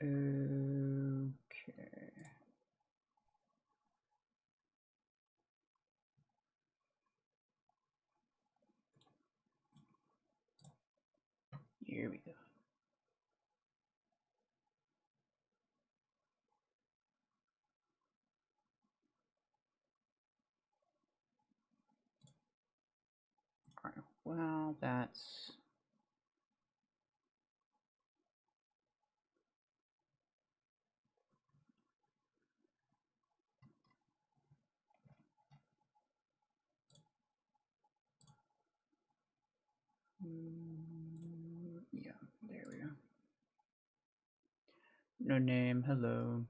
Okay. Here we go. All right. Well, that's yeah. There we go. No name. Hello.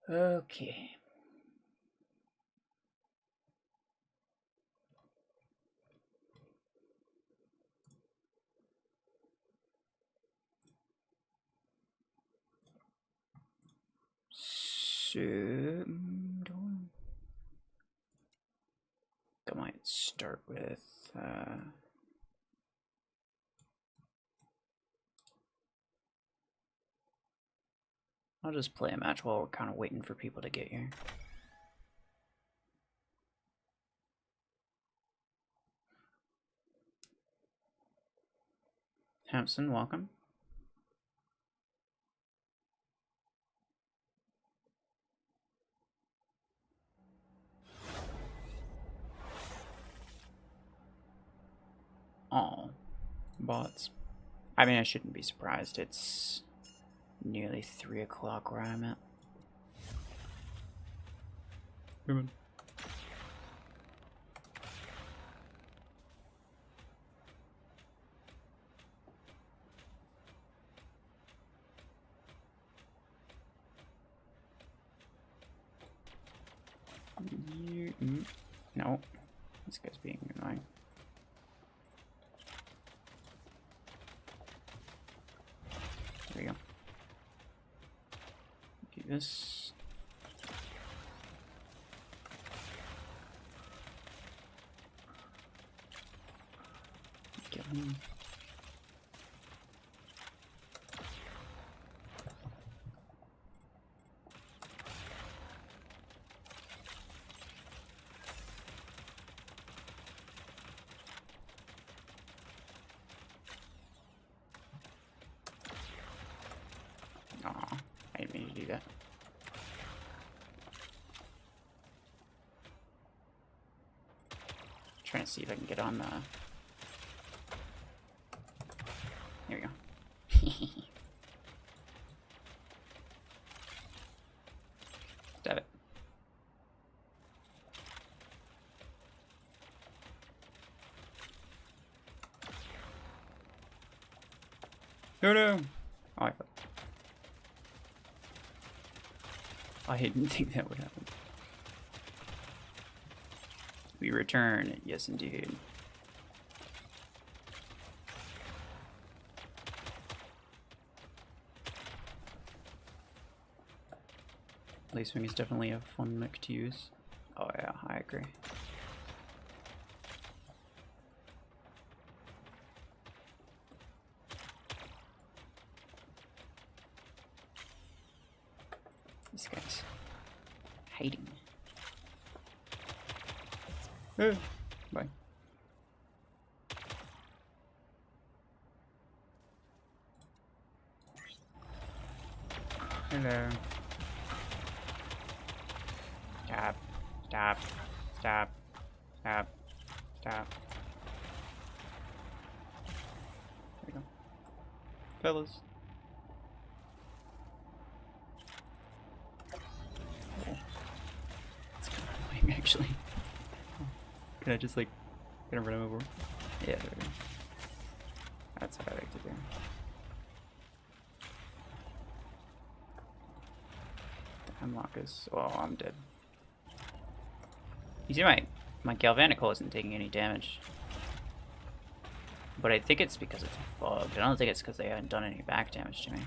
Okay. So, I might start with I'll just play a match while we're kind of waiting for people to get here. Hampson, welcome. Oh, bots. I mean, I shouldn't be surprised. It's nearly 3 o'clock where I'm at. Come on. No, this guy's being annoying. There we go. Do this. Get him. Aw, I didn't mean to do that. Trying to see if I can get on the. There we go. Stab it. No, no. Oh, I didn't think that would happen. We return. Yes, indeed. Lace Wing is definitely a fun mech to use. Oh yeah, I agree. This guy's hiding. Bye. Hello. Stop. Stop. Stop. Stop. Stop. There we go. Fellas. Oh. That's kind of annoying, actually. Can I just, like, gonna run him over? Yeah, there we go. That's what I like to do. The hemlock is... Oh, I'm dead. You see my galvanic hole isn't taking any damage. But I think it's because it's bugged. I don't think it's because they haven't done any back damage to me.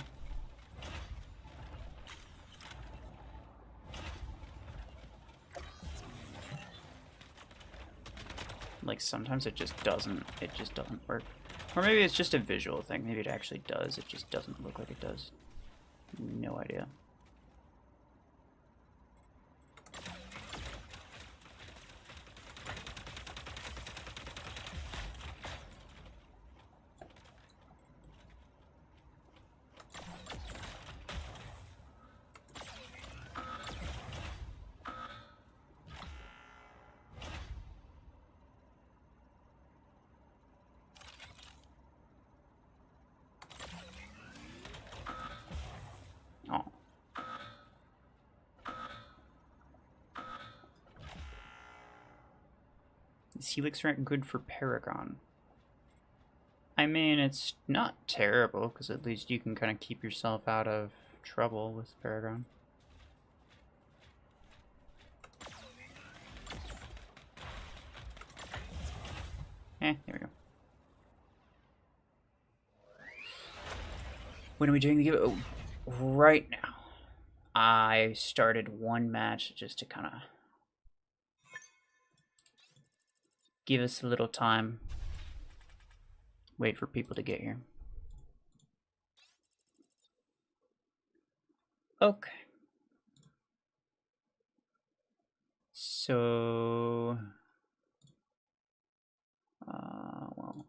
Like sometimes it just doesn't work. Or maybe it's just a visual thing. Maybe it actually does. It just doesn't look like it does. No idea. Oh. Is Helix rank good for Paragon? I mean, it's not terrible, because at least you can kind of keep yourself out of trouble with Paragon. There we go. When are we doing the give? Oh, right now. I started one match just to kind of give us a little time. Wait for people to get here. Okay. So, well,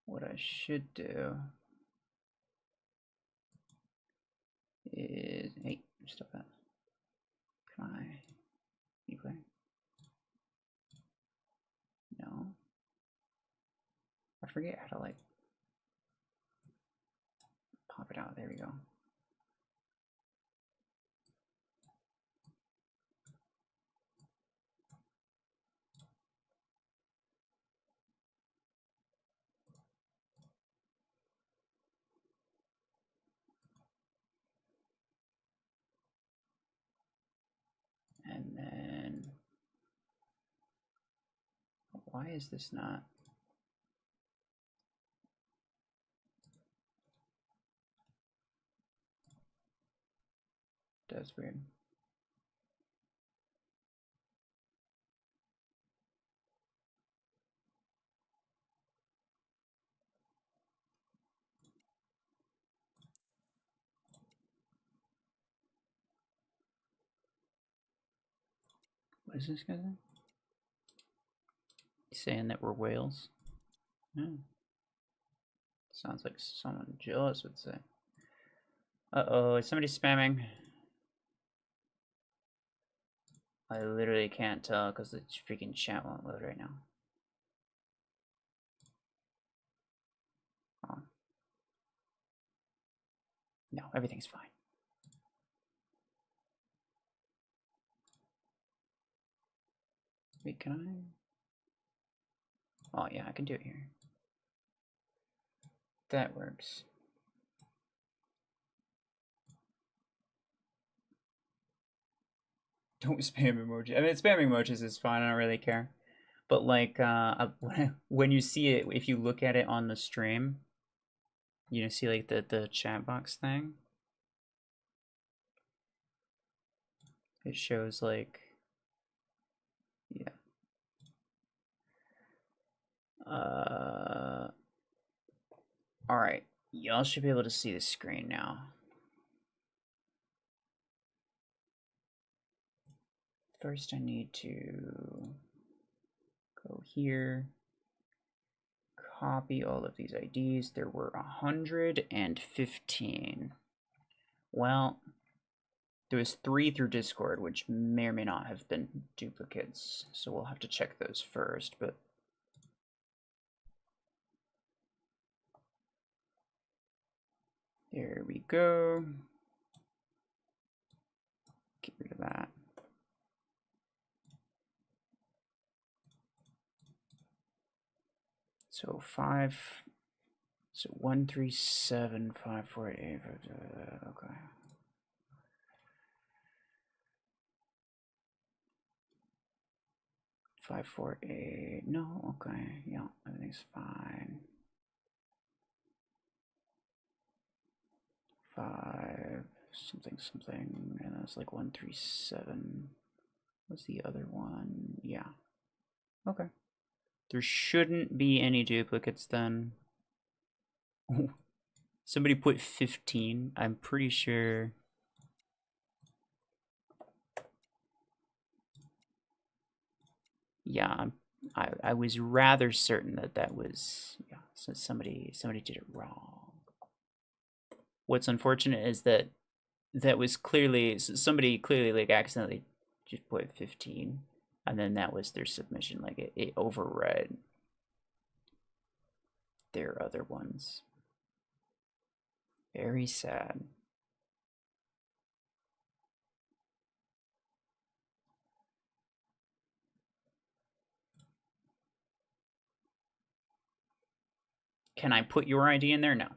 what I should do is, hey, stop that. Can you play? No. I forget how to, like, pop it out. There we go. And then, why is this not? That's weird. What is this guy saying? He's saying that we're whales. Sounds like someone jealous would say. Uh-oh, is somebody spamming? I literally can't tell because the freaking chat won't load right now. Oh. No, everything's fine. Wait, can I? Oh yeah, I can do it here. That works. Don't spam emoji. I mean, spamming emojis is fine. I don't really care. But like, when you see it, if you look at it on the stream, you know, see like the chat box thing. It shows like, yeah. All right, y'all should be able to see the screen now. First, I need to go here, copy all of these IDs. There were 115. Well, there was 3 through Discord, which may or may not have been duplicates. So we'll have to check those first, but there we go. Get rid of that. So 137,548. Okay. 548. No, okay. Yeah, everything's fine. 5 something something, and that's like 137. What's the other one? Yeah. Okay. There shouldn't be any duplicates then. Somebody put 15. I'm pretty sure. Yeah, I was rather certain that that was, yeah, so somebody did it wrong. What's unfortunate is that that was clearly, somebody clearly like accidentally just put 15, and then that was their submission. Like it overread their other ones. Very sad. Can I put your ID in there? No.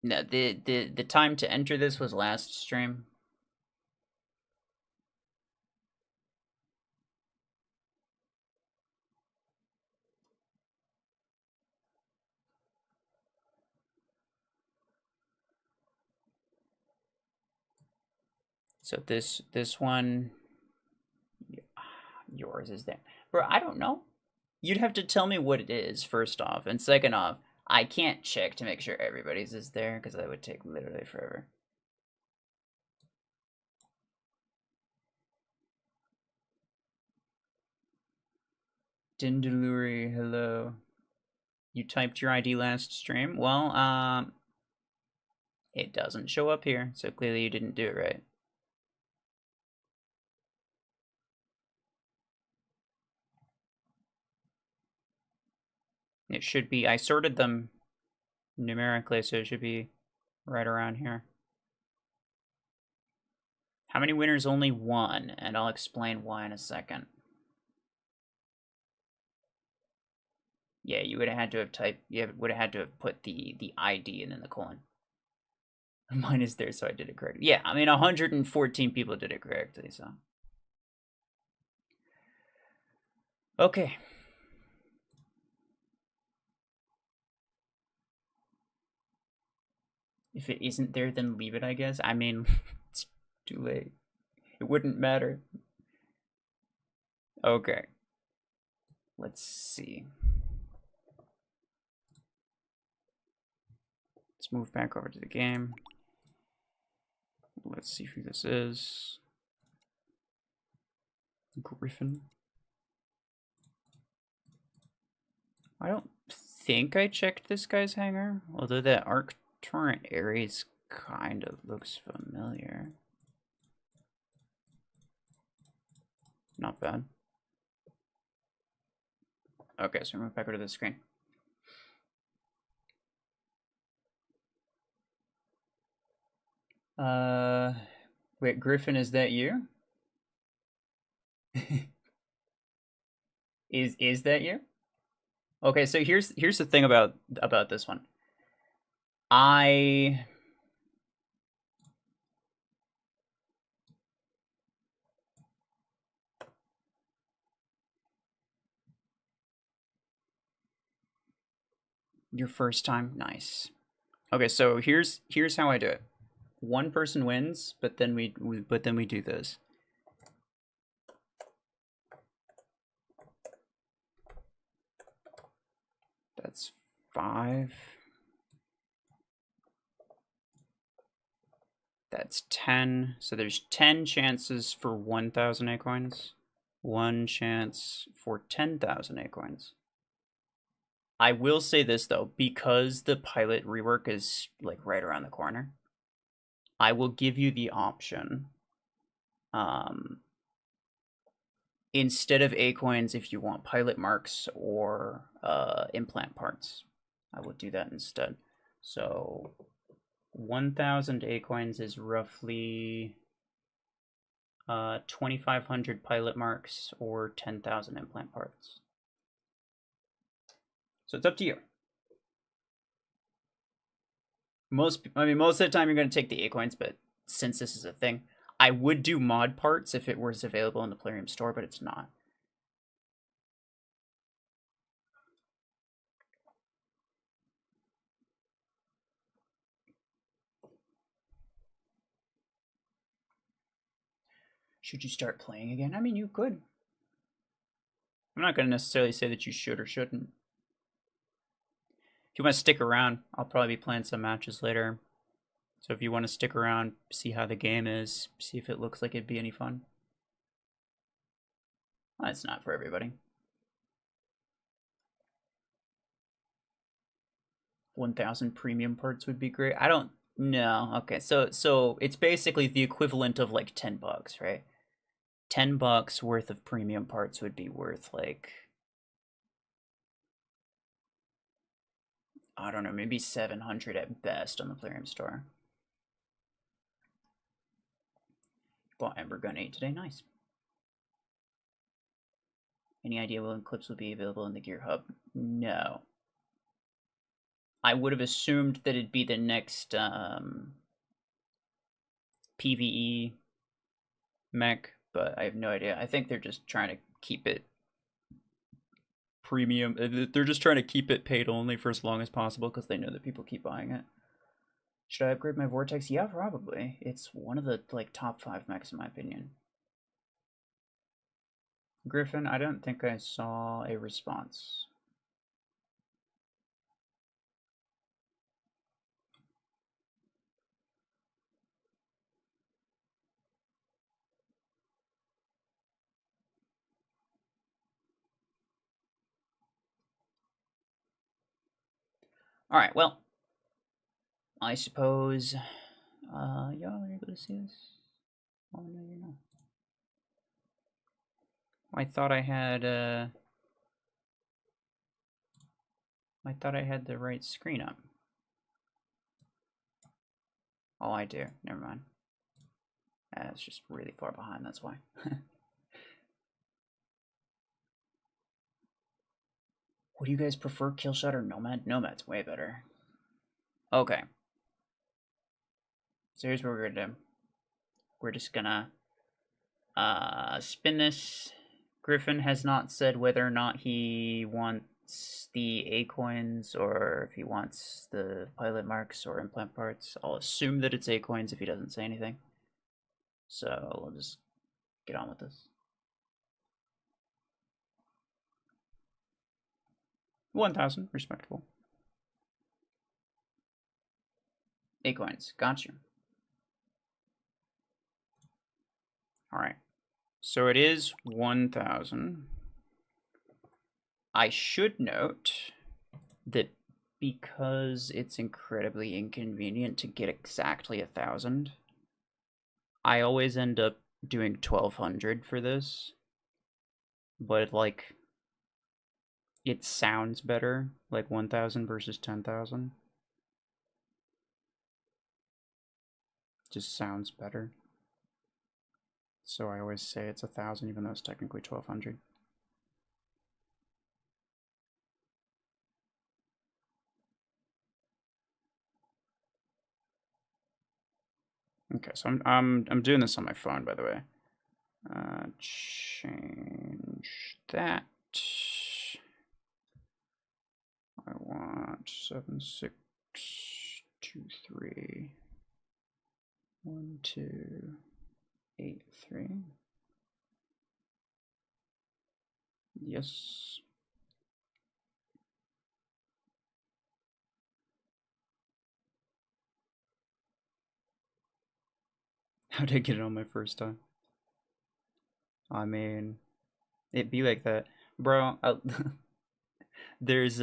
No, the time to enter this was last stream. So this one, yours is there. Bro, I don't know. You'd have to tell me what it is, first off. And second off, I can't check to make sure everybody's is there, because that would take literally forever. Dindaluri, hello. You typed your ID last stream? Well, it doesn't show up here, so clearly you didn't do it right. It should be, I sorted them numerically, so it should be right around here. How many winners? Only one, and I'll explain why in a second. Yeah, you would have had to have typed, you would have had to have put the ID and then the colon. Mine is there, so I did it correctly. Yeah, I mean, 114 people did it correctly, so. Okay. If it isn't there, then leave it, I guess. I mean, it's too late. It wouldn't matter. Okay. Let's see. Let's move back over to the game. Let's see who this is. Griffin. I don't think I checked this guy's hangar, although that Arc Torrent Ares kind of looks familiar. Not bad. Okay, so move back over to the screen. Wait, Griffin, is that you? Is that you? Okay, so here's the thing about this one. Your first time? Nice. Okay, so here's how I do it. One person wins, but then we do this. That's 5. That's 10. So there's 10 chances for 1,000 acorns. 1 chance for 10,000 acorns. I will say this though, because the pilot rework is like right around the corner, I will give you the option. Instead of acoins, if you want pilot marks or implant parts, I will do that instead. So 1,000 acoins is roughly 2,500 pilot marks or 10,000 implant parts. So it's up to you. Most of the time you're going to take the acoins, but since this is a thing, I would do mod parts if it was available in the Plarium store, but it's not. Should you start playing again? I mean, you could. I'm not going to necessarily say that you should or shouldn't. If you want to stick around, I'll probably be playing some matches later. So if you want to stick around, see how the game is, see if it looks like it'd be any fun. Well, it's not for everybody. 1,000 premium parts would be great. I don't know. Okay, so it's basically the equivalent of like $10, right? $10 worth of premium parts would be worth like, I don't know, maybe 700 at best on the Plarium store. Bought Ember Gun 8 today, nice. Any idea when clips will be available in the Gear Hub? No. I would have assumed that it'd be the next PvE mech, but I have no idea. I think they're just trying to keep it premium. They're just trying to keep it paid only for as long as possible because they know that people keep buying it. Should I upgrade my Vortex? Yeah, probably. It's one of the like top 5 mechs in my opinion. Griffin, I don't think I saw a response. All right, well, I suppose y'all are able to see this. Oh no, you're not. I thought I had the right screen up. Oh, I do. Never mind. It's just really far behind, that's why. What do you guys prefer, Killshot or Nomad? Nomad's way better. Okay. So here's what we're gonna do. We're just gonna spin this. Griffin has not said whether or not he wants the A coins or if he wants the pilot marks or implant parts. I'll assume that it's A coins if he doesn't say anything. So we'll just get on with this. 1,000, respectable. A coins, got you. All right, so it is 1,000. I should note that because it's incredibly inconvenient to get exactly 1,000, I always end up doing 1,200 for this. But like, it sounds better, like 1,000 versus 10,000. Just sounds better. So I always say it's 1,000, even though it's technically 1,200. Okay, so I'm doing this on my phone, by the way. Change that. I want 7623 1283. Yes. How did I get it on my first time? I mean, it'd be like that, bro. There's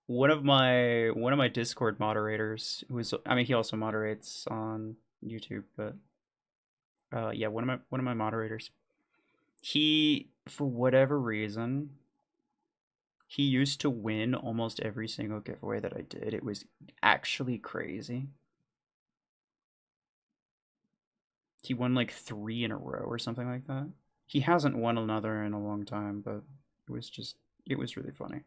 one of my Discord moderators who's, I mean, he also moderates on YouTube, but yeah, one of my moderators. He, for whatever reason, he used to win almost every single giveaway that I did. It was actually crazy. He won like 3 in a row or something like that. He hasn't won another in a long time, but it was really funny.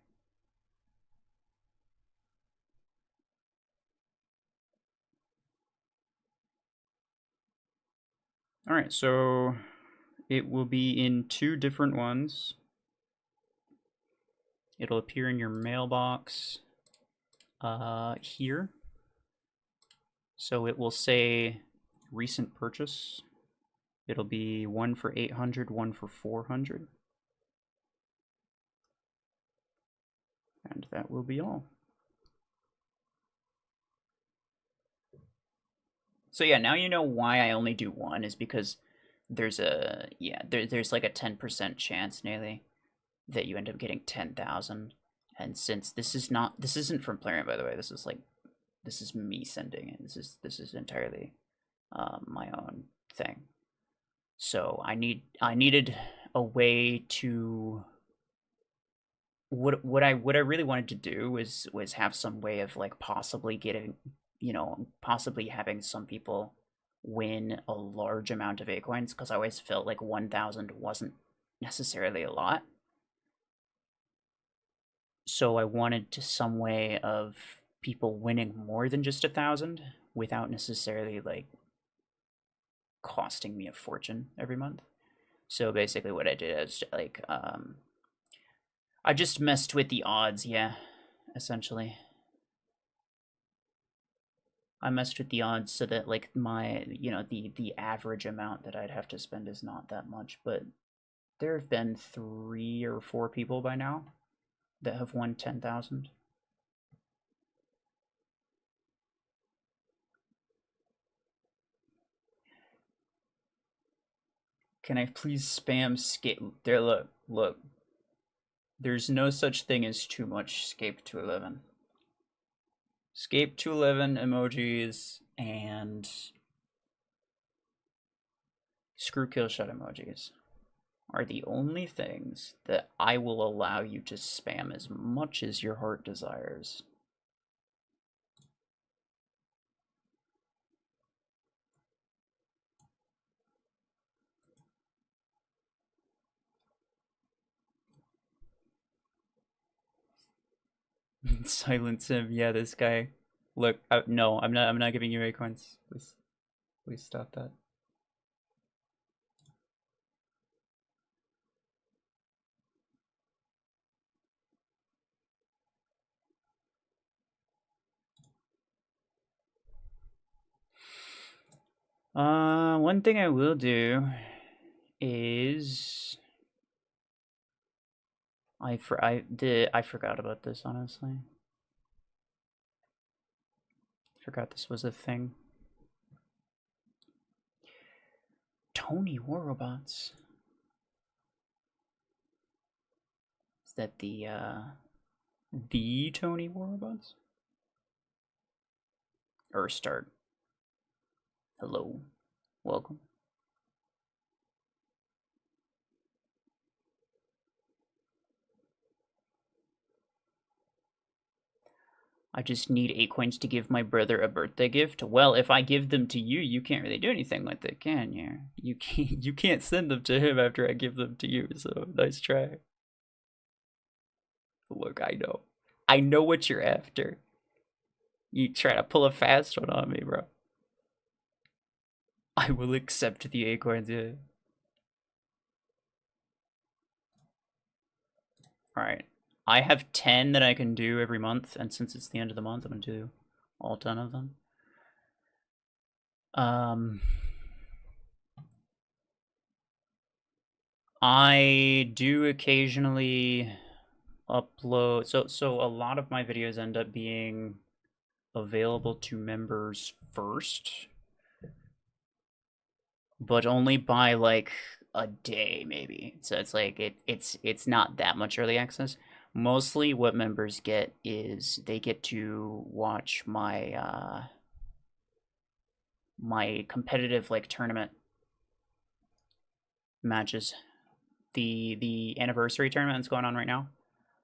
All right, so it will be in 2 different ones. It'll appear in your mailbox here. So it will say recent purchase. It'll be one for 800, one for 400. And that will be all. So yeah, now you know why I only do one is because there's a there's like a 10% chance nearly that you end up getting 10,000. And since this isn't from Plarium, by the way, this is me sending it. This is entirely my own thing. So I needed a way to what I really wanted to do was have some way of like possibly getting, possibly having some people win a large amount of Acorns, because I always felt like 1,000 wasn't necessarily a lot. So I wanted to some way of people winning more than just 1,000 without necessarily like costing me a fortune every month. So basically what I did is like I just messed with the odds, yeah, essentially. I messed with the odds so that like my, the average amount that I'd have to spend is not that much, but there have been 3 or 4 people by now that have won 10,000. Can I please spam skate? There, look. There's no such thing as too much Scape to 11. Scape to 11 emojis and screw kill shot emojis are the only things that I will allow you to spam as much as your heart desires. Silence him. Yeah, this guy. Look, no, I'm not giving you acorns. Please stop that. One thing I will do is I forgot about this, honestly. Forgot this was a thing. Tony War Robots. Is that the Tony War Robots? Or start. Hello. Welcome. I just need 8 coins to give my brother a birthday gift. Well, if I give them to you, you can't really do anything with it, can you? You can't send them to him after I give them to you, so nice try. Look, I know what you're after. You try to pull a fast one on me, bro. I will accept the acorns, yeah. Alright. I have 10 that I can do every month, and since it's the end of the month, I'm gonna do all 10 of them. I do occasionally upload, so a lot of my videos end up being available to members first, but only by like a day maybe. So it's like it's not that much early access. Mostly what members get is they get to watch my my competitive like tournament matches. The anniversary tournament that's going on right now.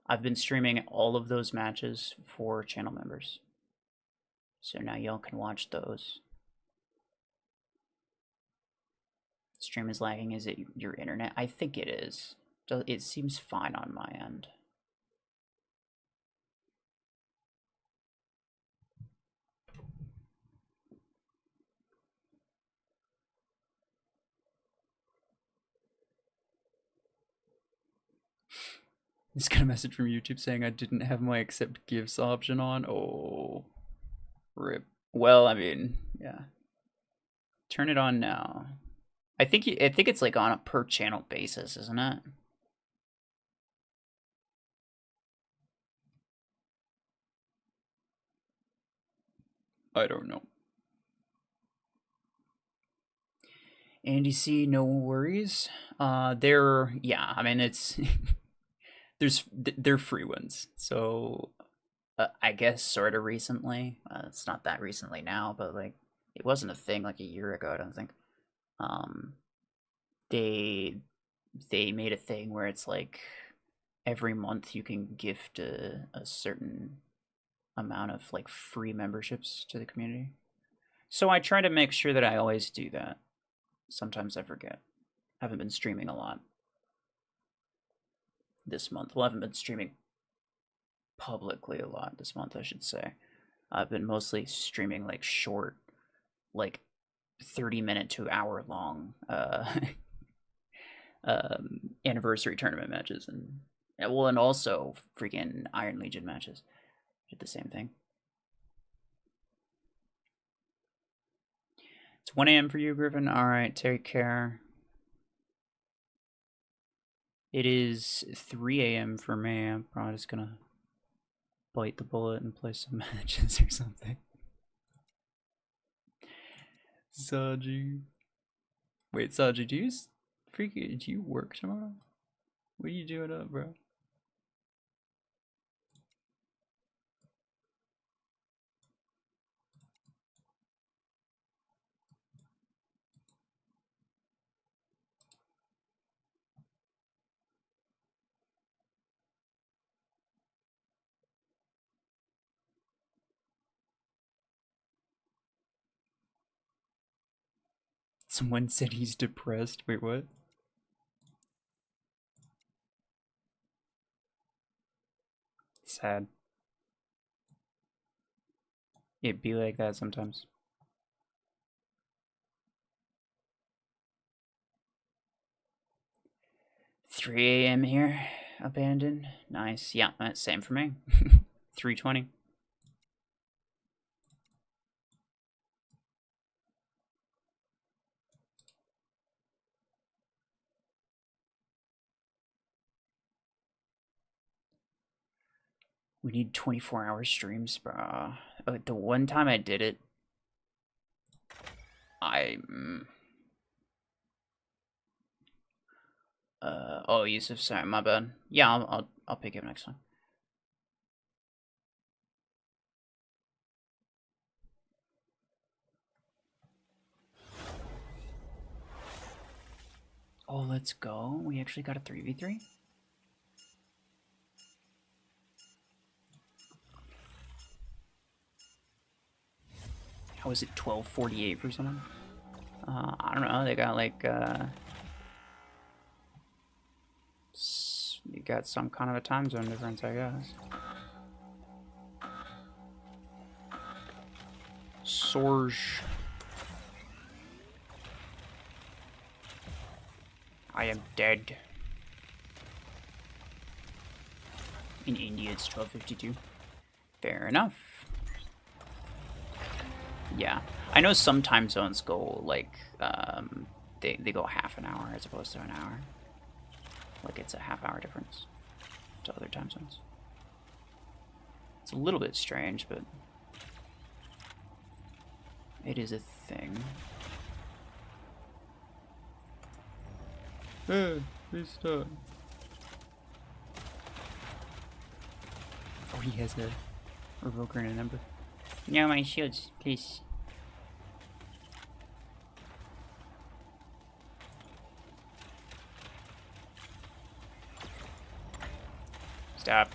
I've been streaming all of those matches for channel members. So now y'all can watch those. Stream is lagging. Is it your internet? I think it is. It seems fine on my end. Just got a message from YouTube saying I didn't have my accept gifts option on. Oh, rip. Well, I mean, yeah. Turn it on now. I think it's like on a per channel basis, isn't it? I don't know. Andy C, no worries. Yeah, I mean it's they're free ones. So I guess sort of recently. It's not that recently now, but like it wasn't a thing like a year ago, I don't think. They made a thing where it's like every month you can gift a certain amount of like free memberships to the community. So I try to make sure that I always do that. Sometimes I forget. I haven't been streaming a lot this month. Well, I haven't been streaming publicly a lot this month, I should say. I've been mostly streaming like short, like 30-minute to hour long anniversary tournament matches, and also freaking Iron Legion matches. Did the same thing. It's 1 a.m. for you, Griffin. All right, take care. It is 3 a.m. for me. I'm probably just gonna bite the bullet and play some matches or something. Saji. Wait, Saji, do you work tomorrow? What are you doing up, bro? Someone said he's depressed. Wait, what? Sad. It'd be like that sometimes. $3 a.m. here. Abandoned. Nice. Yeah, that's same for me. 3:20. We need 24-hour streams, bro. The one time I did it, oh, Yusuf, sorry, my bad. Yeah, I'll pick it next time. Oh, let's go. We actually got a 3v3. How is it 12:48 for someone? I don't know. They got like you got some kind of a time zone difference, I guess. Sorge. I am dead. In India, it's 12:52. Fair enough. Yeah, I know some time zones go like they go half an hour as opposed to an hour. Like it's a half-hour difference to other time zones. It's a little bit strange, but it is a thing. Hey, restart. Oh, he has a revoker and a number. No, my shields, please. Stop.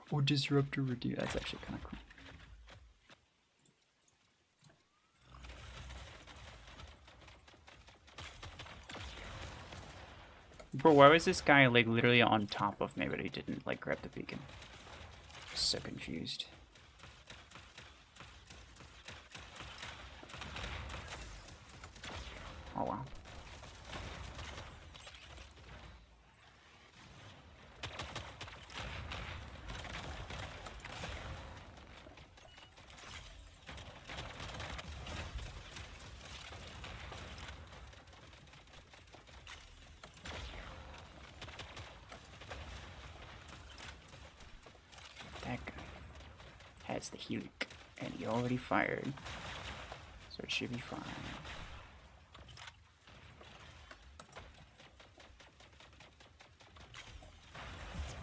Or disruptor reduce. That's actually kind of cool. Bro, why was this guy like literally on top of me, but he didn't like grab the beacon? So confused. Oh wow. That's the Helic. And he already fired. So it should be fine.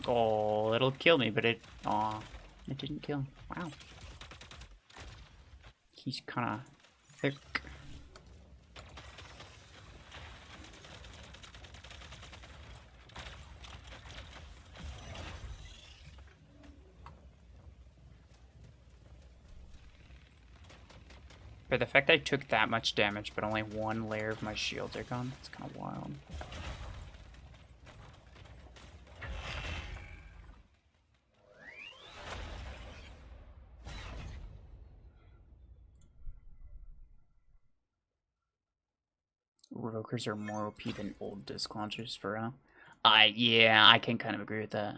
Oh, it'll kill me, but it didn't kill. Wow. He's kind of thick. But the fact that I took that much damage, but only one layer of my shields are gone, it's kind of wild. Revokers are more OP than old disc launchers for real. Yeah, I can kind of agree with that.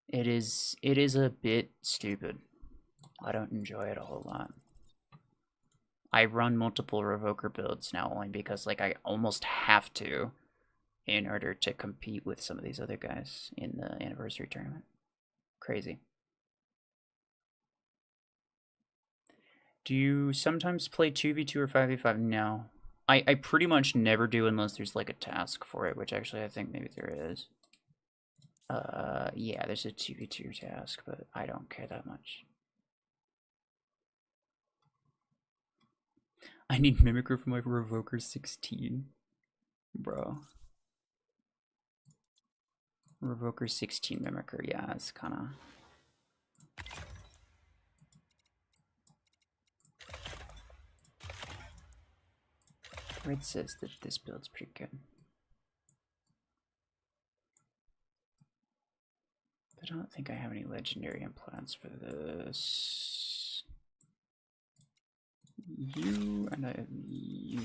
It is a bit stupid. I don't enjoy it a whole lot. I run multiple Revoker builds now only because like I almost have to in order to compete with some of these other guys in the anniversary tournament. Crazy. Do you sometimes play 2v2 or 5v5? No. I pretty much never do unless there's like a task for it, which actually I think maybe there is. Yeah, there's a 2v2 task, but I don't care that much. I need Mimicry for my Revoker 16. Bro. Revoker 16 Mimicry, yeah, it's kinda... Red says that this build's pretty good. I don't think I have any legendary implants for this. You and I have you.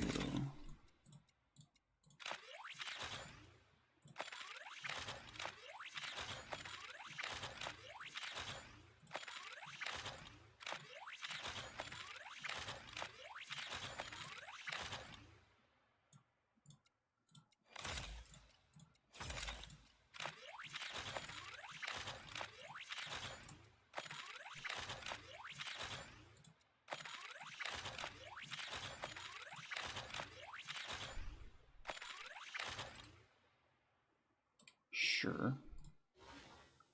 Sure.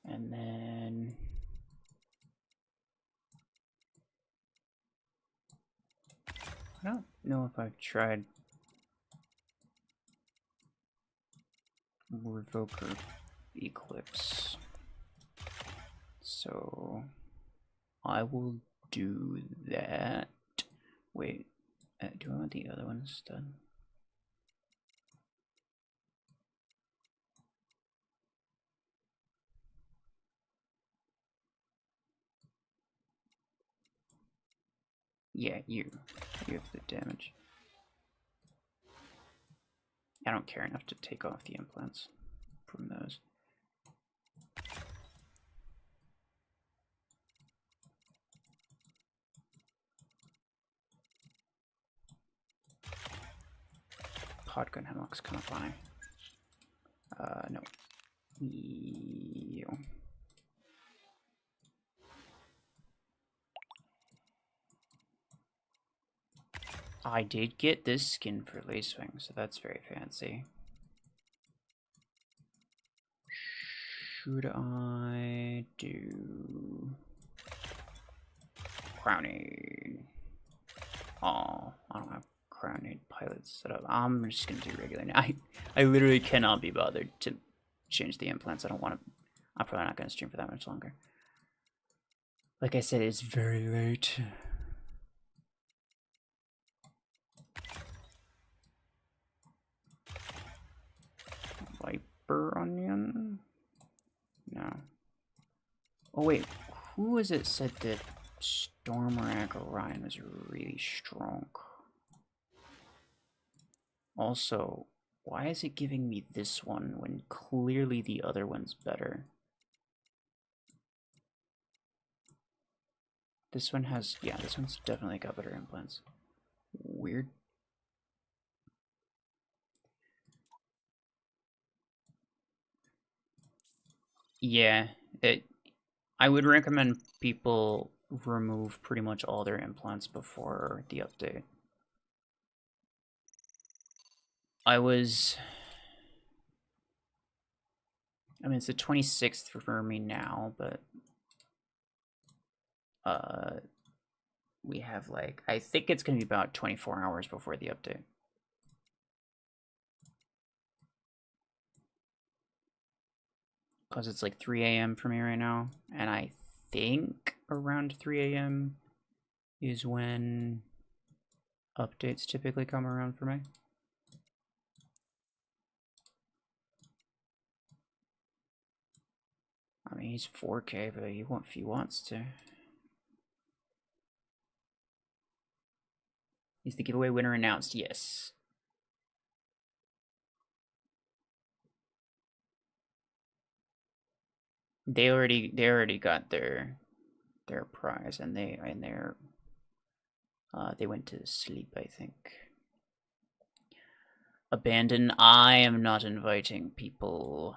And then I don't know if I've tried Revoker Eclipse. So I will do that. Wait, do I want the other one instead? Yeah, you have the damage. I don't care enough to take off the implants from those. Podgun Hemlock's kind of fine. No. Ew. I did get this skin for Lacewing, so that's very fancy. Should I do Crownade? Oh, I don't have Crownade pilots set up. I'm just gonna do regular now. I literally cannot be bothered to change the implants. I don't want to. I'm probably not gonna stream for that much longer. Like I said, it's very late. Viper Onion? No. Oh wait, who was it said that Stormrack Orion was really strong? Also, why is it giving me this one when clearly the other one's better? This one has, yeah, this one's definitely got better implants. Weird. Yeah, I would recommend people remove pretty much all their implants before the update. I mean, it's the 26th for me now, but we have like, I think it's going to be about 24 hours before the update. Because it's like 3 a.m. for me right now, and I think around 3 a.m. is when updates typically come around for me. I mean, he's 4K, but if he wants to. Is the giveaway winner announced? Yes. They already got their prize, and they went to sleep, I think. Abandon. I am not inviting people.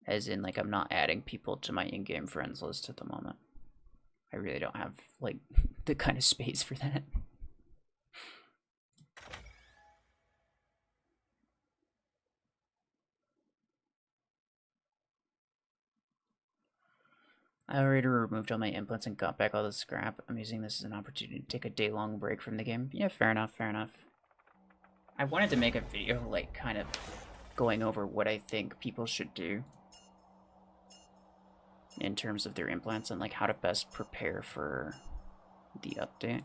As in, like, I'm not adding people to my in-game friends list at the moment. I really don't have, like, the kind of space for that. I already removed all my implants and got back all the scrap. I'm using this as an opportunity to take a day-long break from the game. Yeah, fair enough, fair enough. I wanted to make a video, like, kind of going over what I think people should do in terms of their implants and, like, how to best prepare for the update.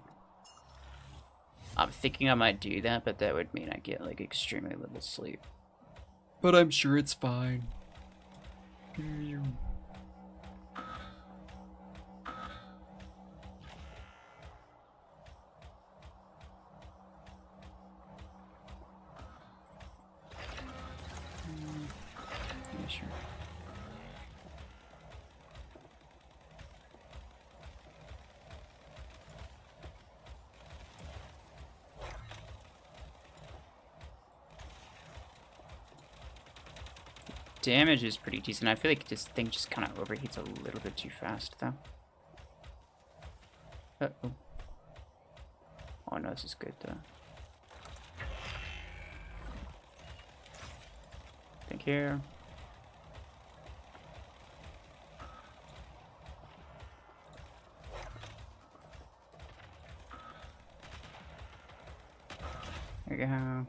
I'm thinking I might do that, but that would mean I get, like, extremely little sleep. But I'm sure it's fine. Yeah, sure. Damage is pretty decent. I feel like this thing just kind of overheats a little bit too fast, though. Uh-oh. Oh no, this is good, though. Thank you. There you go.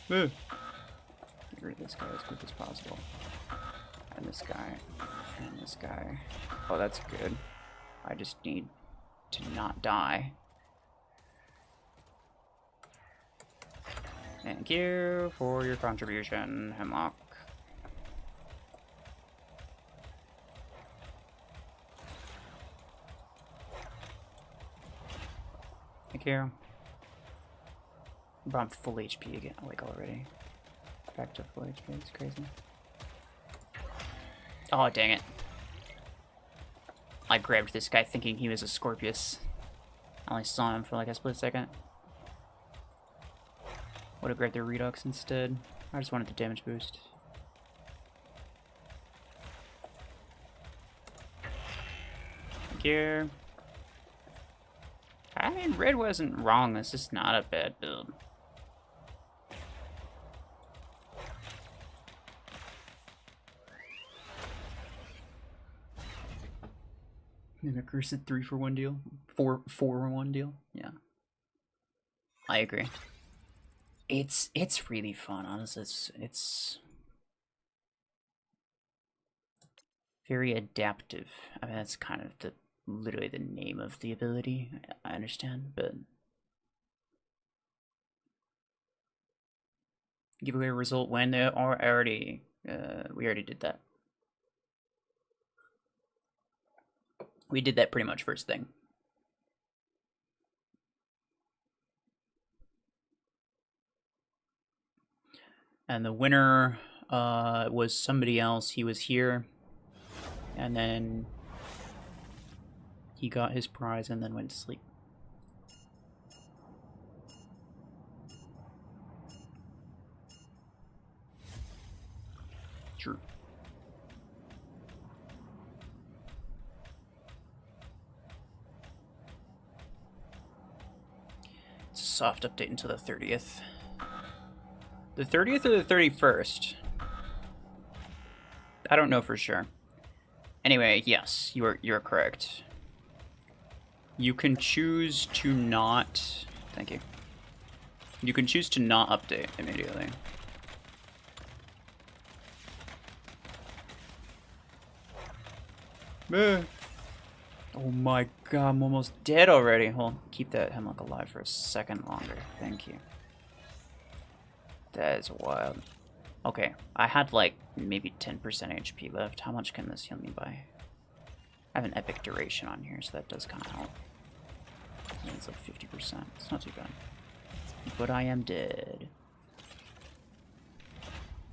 Get rid of this guy as quick as possible. And this guy. And this guy. Oh, that's good. I just need to not die. Thank you for your contribution, Hemlock. Thank you. But I'm full HP again, like already. Back to full HP, it's crazy. Oh, dang it. I grabbed this guy thinking he was a Scorpius. I only saw him for like a split second. Would have grabbed their Redux instead. I just wanted the damage boost. Thank you. I mean, red wasn't wrong. This is not a bad build. And a cursed 3-for-1 deal? 4-for-1 deal? Yeah. I agree. It's really fun, honestly. It's very adaptive. I mean, that's kind of literally the name of the ability. I understand, but giveaway result when we already did that. We did that pretty much first thing. And the winner was somebody else. He was here, and then he got his prize and then went to sleep. Sure. It's a soft update until the 30th. The 30th or the 31st? I don't know for sure. Anyway, yes, you're correct. You can choose to not... Thank you. You can choose to not update immediately. Oh my god, I'm almost dead already. Hold on, keep that hemlock alive for a second longer. Thank you. That is wild. Okay, I had like maybe 10% HP left. How much can this heal me by? I have an epic duration on here, so that does kind of help. Yeah, it's like 50%. It's not too bad. But I am dead.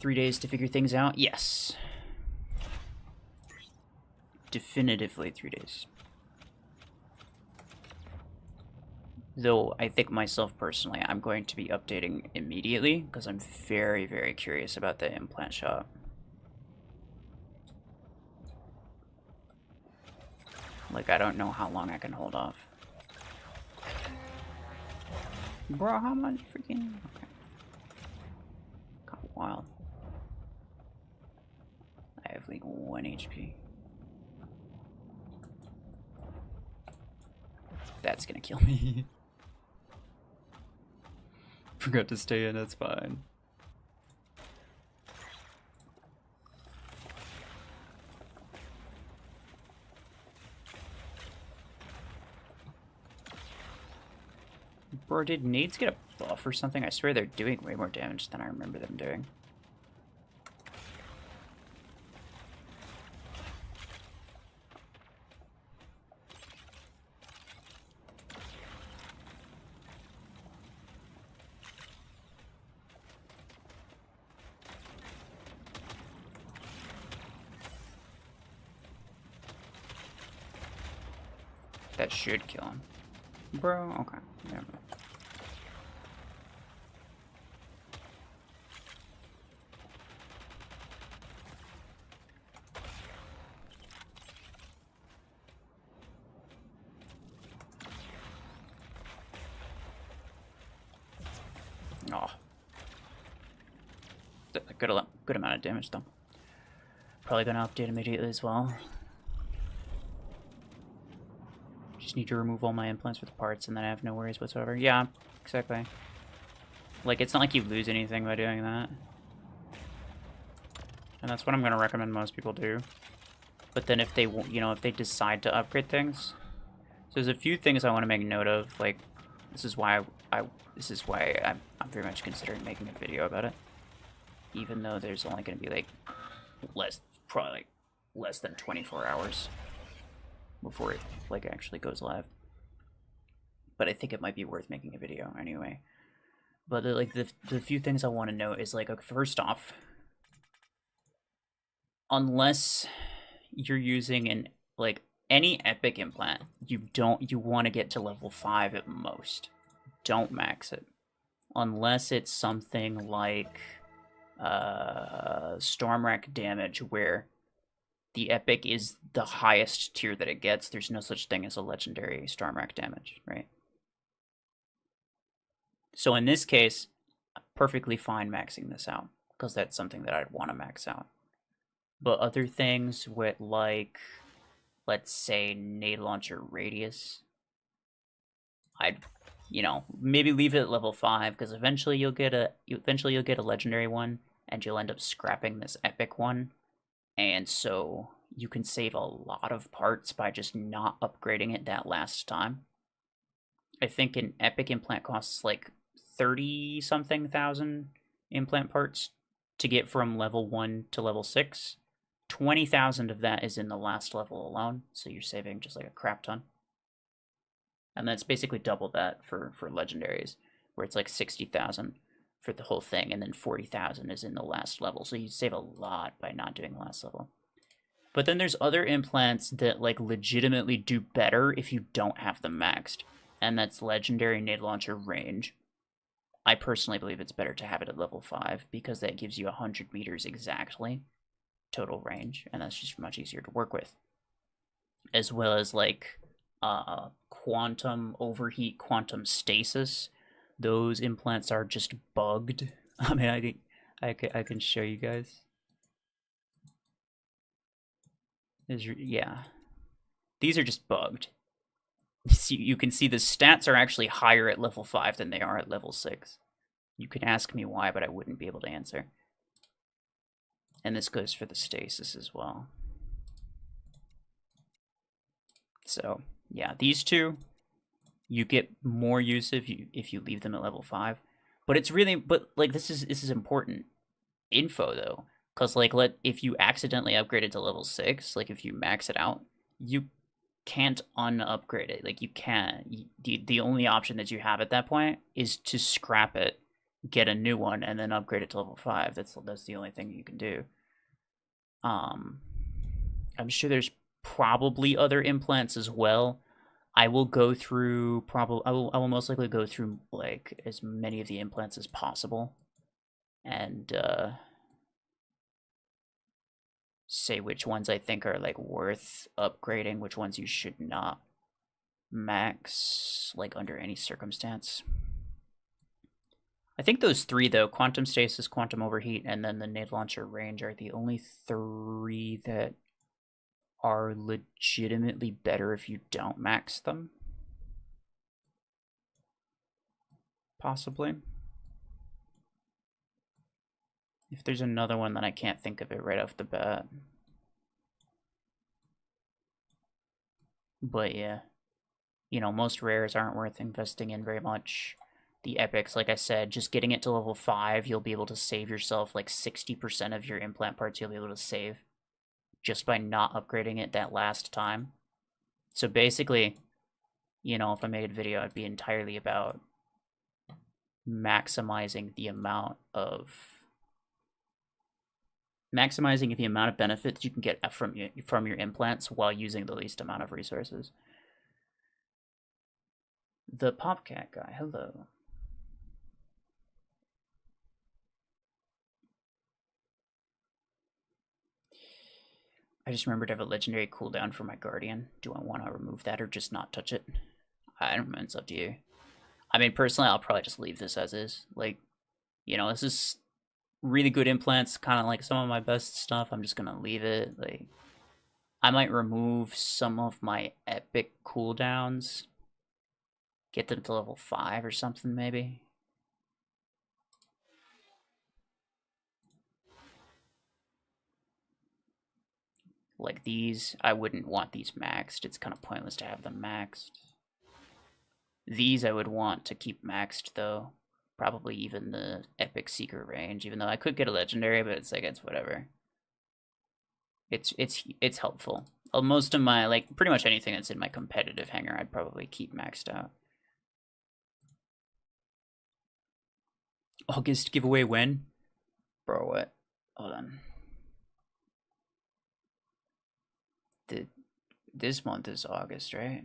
3 days to figure things out? Yes. Definitively 3 days. Though I think myself personally, I'm going to be updating immediately because I'm very, very curious about the implant shop. Like, I don't know how long I can hold off. Bro, how much freaking... Okay. Got wild. I have like 1 HP. That's gonna kill me. Forgot to stay in, that's fine. Bro, did nades get a buff or something? I swear they're doing way more damage than I remember them doing. That should kill him. Bro, okay. Yeah. Oh. Good amount of damage though. Probably gonna update immediately as well. Just need to remove all my implants with parts and then I have no worries whatsoever. Yeah, exactly. Like, it's not like you lose anything by doing that. And that's what I'm gonna recommend most people do. But then if they, you know, if they decide to upgrade things, so there's a few things I want to make note of. Like, this is why I'm very much considering making a video about it, even though there's only going to be like probably less than 24 hours before it like actually goes live. But I think it might be worth making a video anyway. But like the few things I want to note is like, okay, first off, unless you're using an like any epic implant, you want to get to level 5 at most. Don't max it. Unless it's something like Stormwreck damage, where the epic is the highest tier that it gets. There's no such thing as a legendary Stormwreck damage, right? So in this case, I'm perfectly fine maxing this out, because that's something that I'd want to max out. But other things with, like, let's say nade launcher radius, I'd, you know, maybe leave it at level 5, because eventually you'll get a legendary one, and you'll end up scrapping this epic one. And so you can save a lot of parts by just not upgrading it that last time. I think an epic implant costs like 30-something thousand implant parts to get from level 1 to level 6. 20,000 of that is in the last level alone, so you're saving just like a crap ton. And that's basically double that for legendaries, where it's like 60,000 for the whole thing, and then 40,000 is in the last level. So you save a lot by not doing the last level. But then there's other implants that like legitimately do better if you don't have them maxed, and that's legendary nade launcher range. I personally believe it's better to have it at level 5 because that gives you 100 meters exactly, total range, and that's just much easier to work with. As well as like quantum overheat, quantum stasis. Those implants are just bugged. I mean, I can show you guys. Yeah, these are just bugged. You can see the stats are actually higher at level 5 than they are at level 6. You can ask me why, but I wouldn't be able to answer. And this goes for the stasis as well. So yeah, these two you get more use if you leave them at level 5. But it's really like this is important info though, because like if you accidentally upgrade it to level 6, like if you max it out, you can't unupgrade it. Like you can't. The only option that you have at that point is to scrap it, get a new one, and then upgrade it to level 5. That's the only thing you can do. I'm sure there's probably other implants as well. I will go through I will most likely go through like as many of the implants as possible, and say which ones I think are like worth upgrading, which ones you should not max like under any circumstance. I think those three though, quantum stasis, quantum overheat, and then the nade launcher range are the only three that are legitimately better if you don't max them. Possibly. If there's another one, then I can't think of it right off the bat. But yeah, you know, most rares aren't worth investing in very much. The epics, like I said, just getting it to level 5, you'll be able to save yourself like 60% of your implant parts you'll be able to save just by not upgrading it that last time. So basically, you know, if I made a video, it'd be entirely about maximizing the amount of benefit that you can get from your implants while using the least amount of resources. The Popcat guy, hello. I just remembered I have a legendary cooldown for my Guardian. Do I want to remove that or just not touch it? I don't know, it's up to you. I mean, personally, I'll probably just leave this as is. Like, you know, this is really good implants, kind of like some of my best stuff. I'm just gonna leave it. Like, I might remove some of my epic cooldowns, get them to level 5 or something, maybe. Like these, I wouldn't want these maxed. It's kind of pointless to have them maxed. These I would want to keep maxed, though. Probably even the epic secret range, even though I could get a legendary, but it's like, it's whatever. It's helpful. Most of my, like, pretty much anything that's in my competitive hangar, I'd probably keep maxed out. August giveaway when? Bro, what? Hold on. This month is August, right?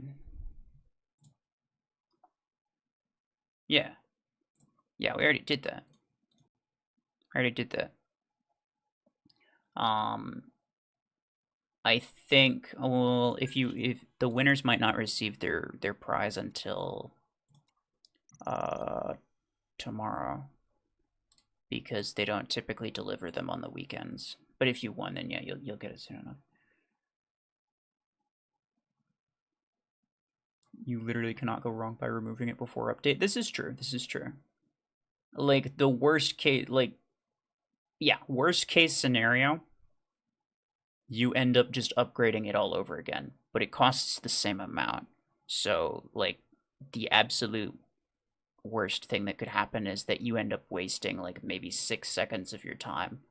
Yeah. Yeah, we already did that. I think, well, if the winners might not receive their prize until tomorrow, because they don't typically deliver them on the weekends. But if you won, then yeah, you'll get it soon enough. You literally cannot go wrong by removing it before update. This is true. Like, the worst case, like, yeah, worst case scenario, you end up just upgrading it all over again, but it costs the same amount. So, like, the absolute worst thing that could happen is that you end up wasting, like, maybe 6 seconds of your time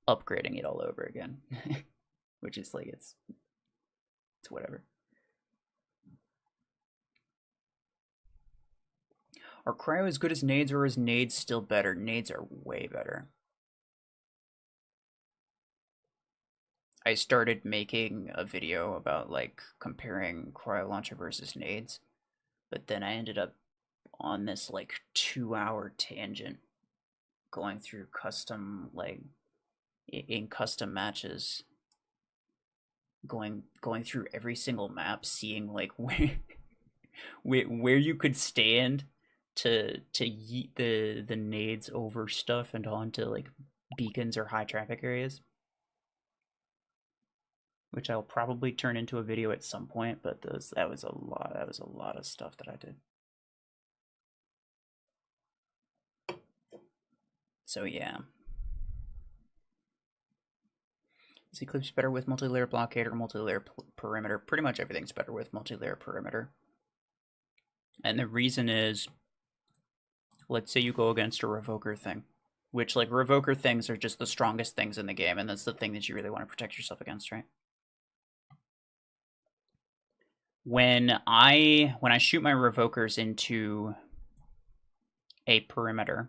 upgrading it all over again. Which is, like, it's whatever. Are cryo as good as nades, or is nades still better? Nades are way better. I started making a video about like comparing cryo launcher versus nades, but then I ended up on this like 2-hour tangent going through custom, like in custom matches, going through every single map, seeing like where you could stand to yeet the nades over stuff and onto like beacons or high traffic areas, which I'll probably turn into a video at some point. But that was a lot of stuff that I did. So yeah. Is Eclipse better with multi-layer blockade or multi-layer perimeter? Pretty much everything's better with multi-layer perimeter. And the reason is, let's say you go against a Revoker thing, which, like, Revoker things are just the strongest things in the game, and that's the thing that you really want to protect yourself against, right? When I shoot my Revokers into a perimeter,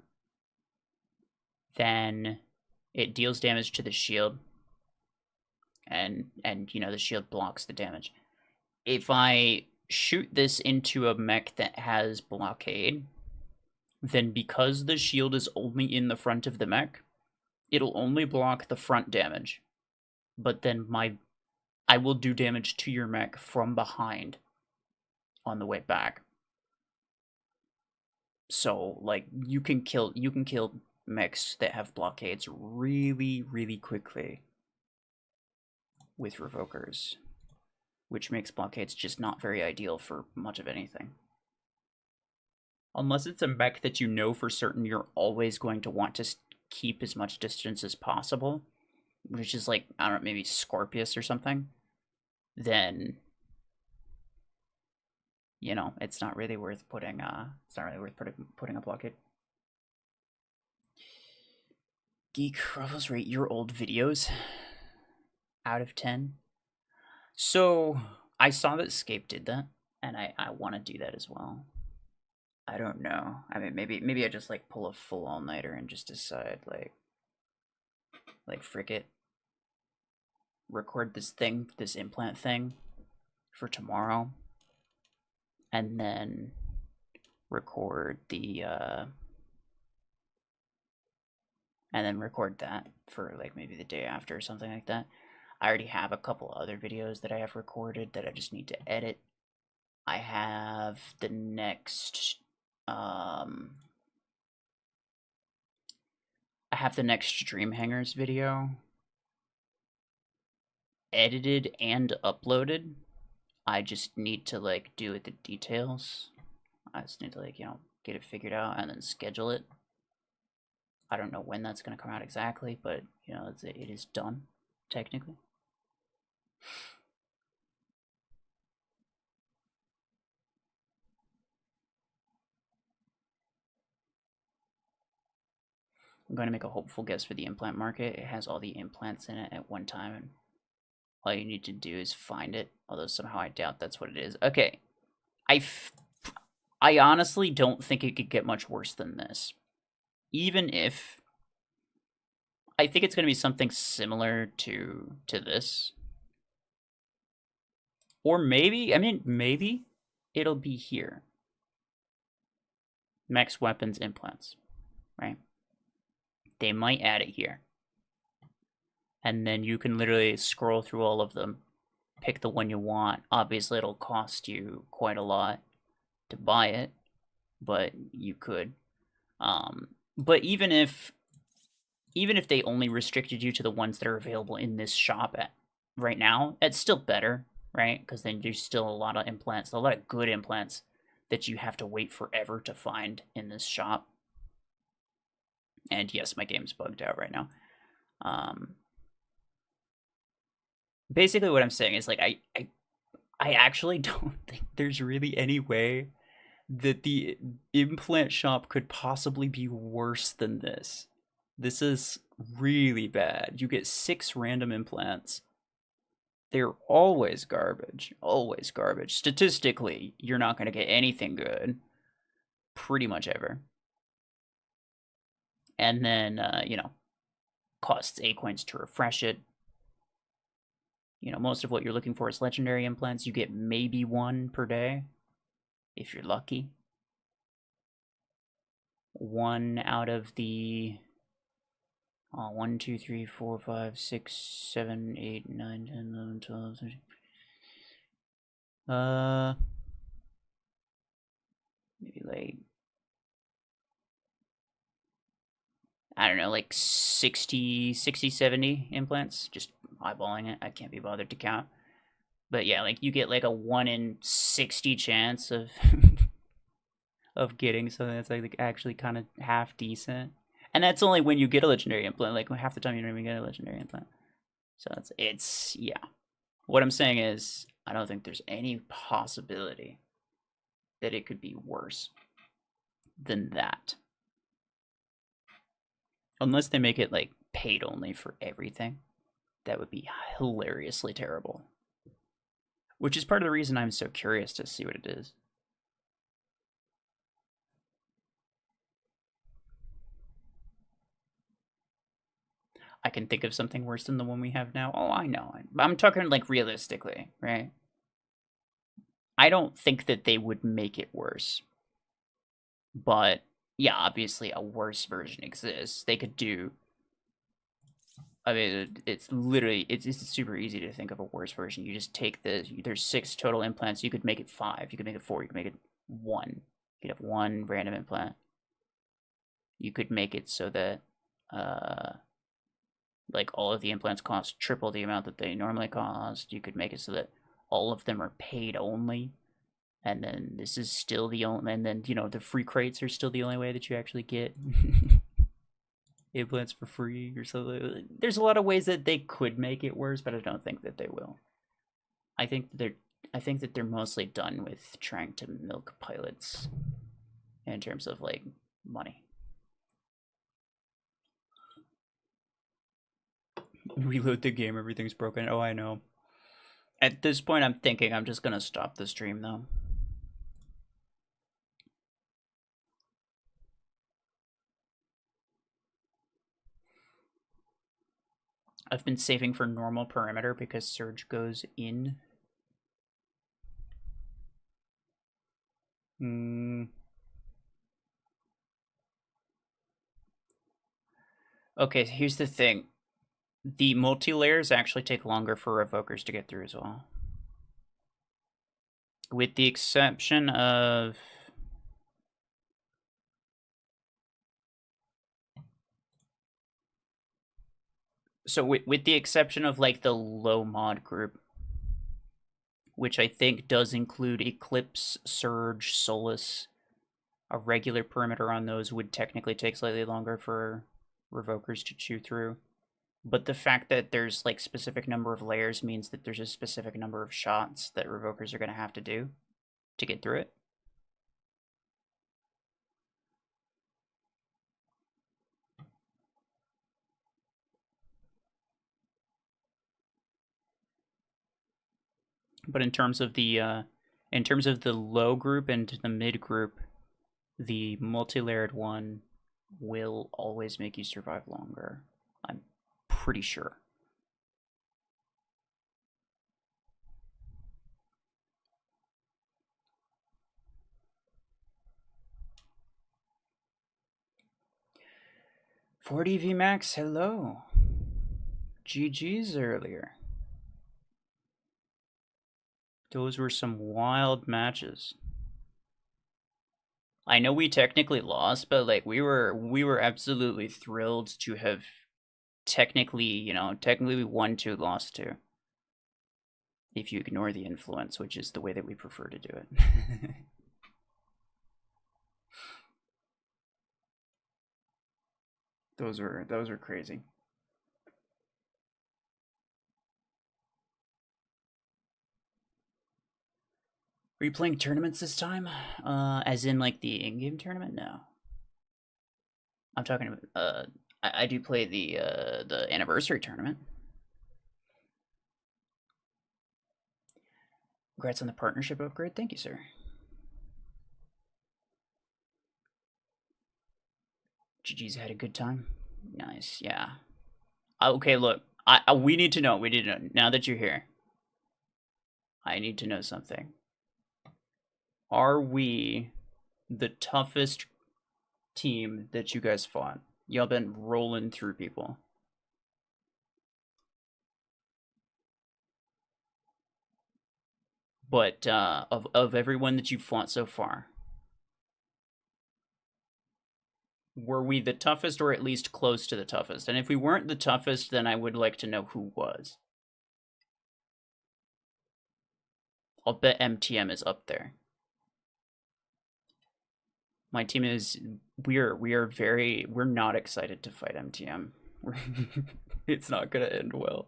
then it deals damage to the shield, and you know, the shield blocks the damage. If I shoot this into a mech that has blockade, then because the shield is only in the front of the mech, it'll only block the front damage. But then I will do damage to your mech from behind on the way back. So like you can kill mechs that have blockades really, really quickly with Revokers, which makes blockades just not very ideal for much of anything. Unless it's a mech that you know for certain you're always going to want to keep as much distance as possible, which is like, I don't know, maybe Scorpius or something, then, you know, it's not really worth putting putting a blockade. Geek RuFFles, rate your old videos out of 10. So I saw that Scape did that, and I want to do that as well. I don't know. I mean, maybe I just like pull a full all-nighter and just decide like frick it. Record this implant thing for tomorrow, and then record that for like maybe the day after or something like that. I already have a couple other videos that I have recorded that I just need to edit. I have the next Dream Hangers video edited and uploaded. I just need to like do the details. I just need to like, you know, get it figured out and then schedule it. I don't know when that's going to come out exactly, but you know, it is done technically. I'm going to make a hopeful guess for the implant market. It has all the implants in it at one time, and all you need to do is find it, although somehow I doubt that's what it is. Okay, I honestly don't think it could get much worse than this. Even if I think it's going to be something similar to this. Or maybe, I mean, maybe it'll be here. Mech's weapons implants, right? They might add it here. And then you can literally scroll through all of them, pick the one you want. Obviously, it'll cost you quite a lot to buy it, but you could. But even if they only restricted you to the ones that are available in this shop right now, it's still better, right? Because then there's still a lot of implants, a lot of good implants that you have to wait forever to find in this shop. And yes, my game's bugged out right now. Basically what I'm saying is like I actually don't think there's really any way that the implant shop could possibly be worse than this. This is really bad. You get 6 random implants. They're always garbage. Always garbage. Statistically, you're not going to get anything good. Pretty much ever. And then, you know, costs 8 coins to refresh it. You know, most of what you're looking for is legendary implants. You get maybe 1 per day, if you're lucky. 1 out of the 1, 2, 3, 4, 5, 6, 7, 8, 9, 10, 11, 12, 13. Maybe like, I don't know, like 60, 70 implants. Just eyeballing it. I can't be bothered to count. But yeah, like you get like a 1 in 60 chance of of getting something that's like actually kind of half decent. And that's only when you get a legendary implant. Like half the time you don't even get a legendary implant. So it's yeah. What I'm saying is I don't think there's any possibility that it could be worse than that. Unless they make it like paid only for everything. That would be hilariously terrible. Which is part of the reason I'm so curious to see what it is. I can think of something worse than the one we have now. Oh, I know. I'm talking like realistically, right? I don't think that they would make it worse. But yeah, obviously a worse version exists. They could do. I mean, it's literally it's super easy to think of a worse version. You just take there's 6 total implants. You could make it 5. You could make it 4. You could make it 1. You could have 1 random implant. You could make it so that like all of the implants cost triple the amount that they normally cost. You could make it so that all of them are paid only. And then this is still the only, and then, you know, the free crates are still the only way that you actually get implants for free or something. There's a lot of ways that they could make it worse, but I don't think that they will. I think that they're mostly done with trying to milk pilots in terms of like money. Reload the game, everything's broken. Oh, I know. At this point, I'm thinking I'm just gonna stop the stream though. I've been saving for normal perimeter because Surge goes in. Okay, here's the thing. The multi-layers actually take longer for Evokers to get through as well. With the exception of... So with the exception of like the low mod group, which I think does include Eclipse, Surge, Solus, a regular perimeter on those would technically take slightly longer for Revokers to chew through. But the fact that there's like specific number of layers means that there's a specific number of shots that Revokers are going to have to do to get through it. But in terms of the low group and the mid group, the multi-layered one will always make you survive longer. I'm pretty sure. $40 VMAX, hello. GG's earlier. Those were some wild matches. I know we technically lost, but like we were absolutely thrilled to have technically we won 2, lost 2. If you ignore the influence, which is the way that we prefer to do it. Those were crazy. Are you playing tournaments this time? As in like the in-game tournament? No. I'm talking about I do play the anniversary tournament. Congrats on the partnership upgrade. Thank you, sir. GG's had a good time. Nice, yeah. Okay, look, we need to know. We need to know now that you're here. I need to know something. Are we the toughest team that you guys fought Y'all been rolling through people. But of everyone that you've fought so far, were we the toughest or at least close to the toughest? And if we weren't the toughest, then I would like to know who was. I'll bet MTM is up there. My team is we're not excited to fight MTM. It's not gonna end well.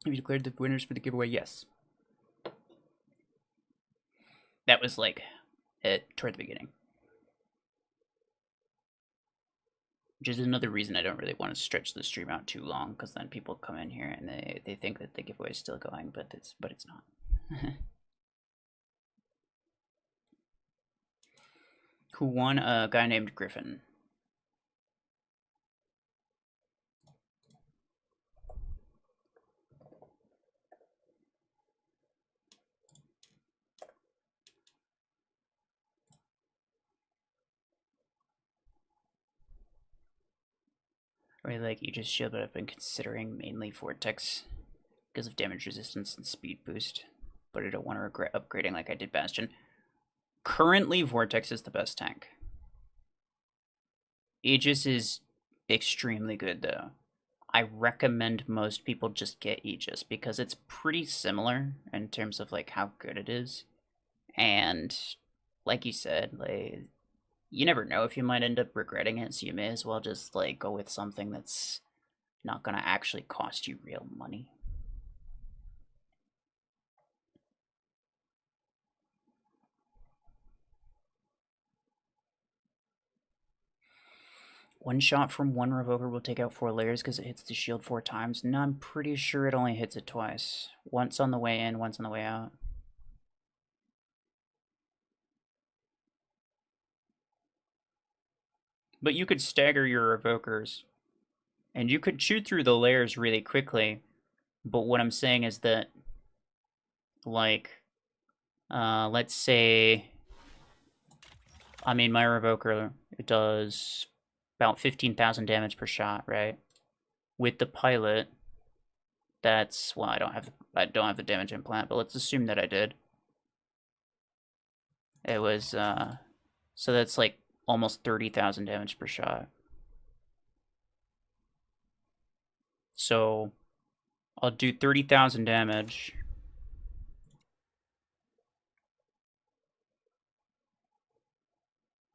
Have you declared the winners for the giveaway? Yes. That was like toward the beginning. Which is another reason I don't really want to stretch the stream out too long, because then people come in here and they think that the giveaway is still going, but it's not. Who won? A guy named Griffin. Really like Aegis Shield, but I've been considering mainly Vortex because of damage resistance and speed boost, but I don't want to regret upgrading like I did Bastion. Currently, Vortex is the best tank. Aegis is extremely good, though. I recommend most people just get Aegis because it's pretty similar in terms of like how good it is, and like you said, like you never know if you might end up regretting it, so you may as well just like go with something that's not gonna actually cost you real money. One shot from one revoker will take out 4 layers because it hits the shield 4 times. No, I'm pretty sure it only hits it twice. Once on the way in, once on the way out. But you could stagger your revokers. And you could shoot through the layers really quickly. But what I'm saying is that, like, let's say, I mean, my revoker, it does about 15,000 damage per shot, right? With the pilot, that's, well, I don't have the damage implant, but let's assume that I did. It was, so that's like almost 30,000 damage per shot. So I'll do 30,000 damage.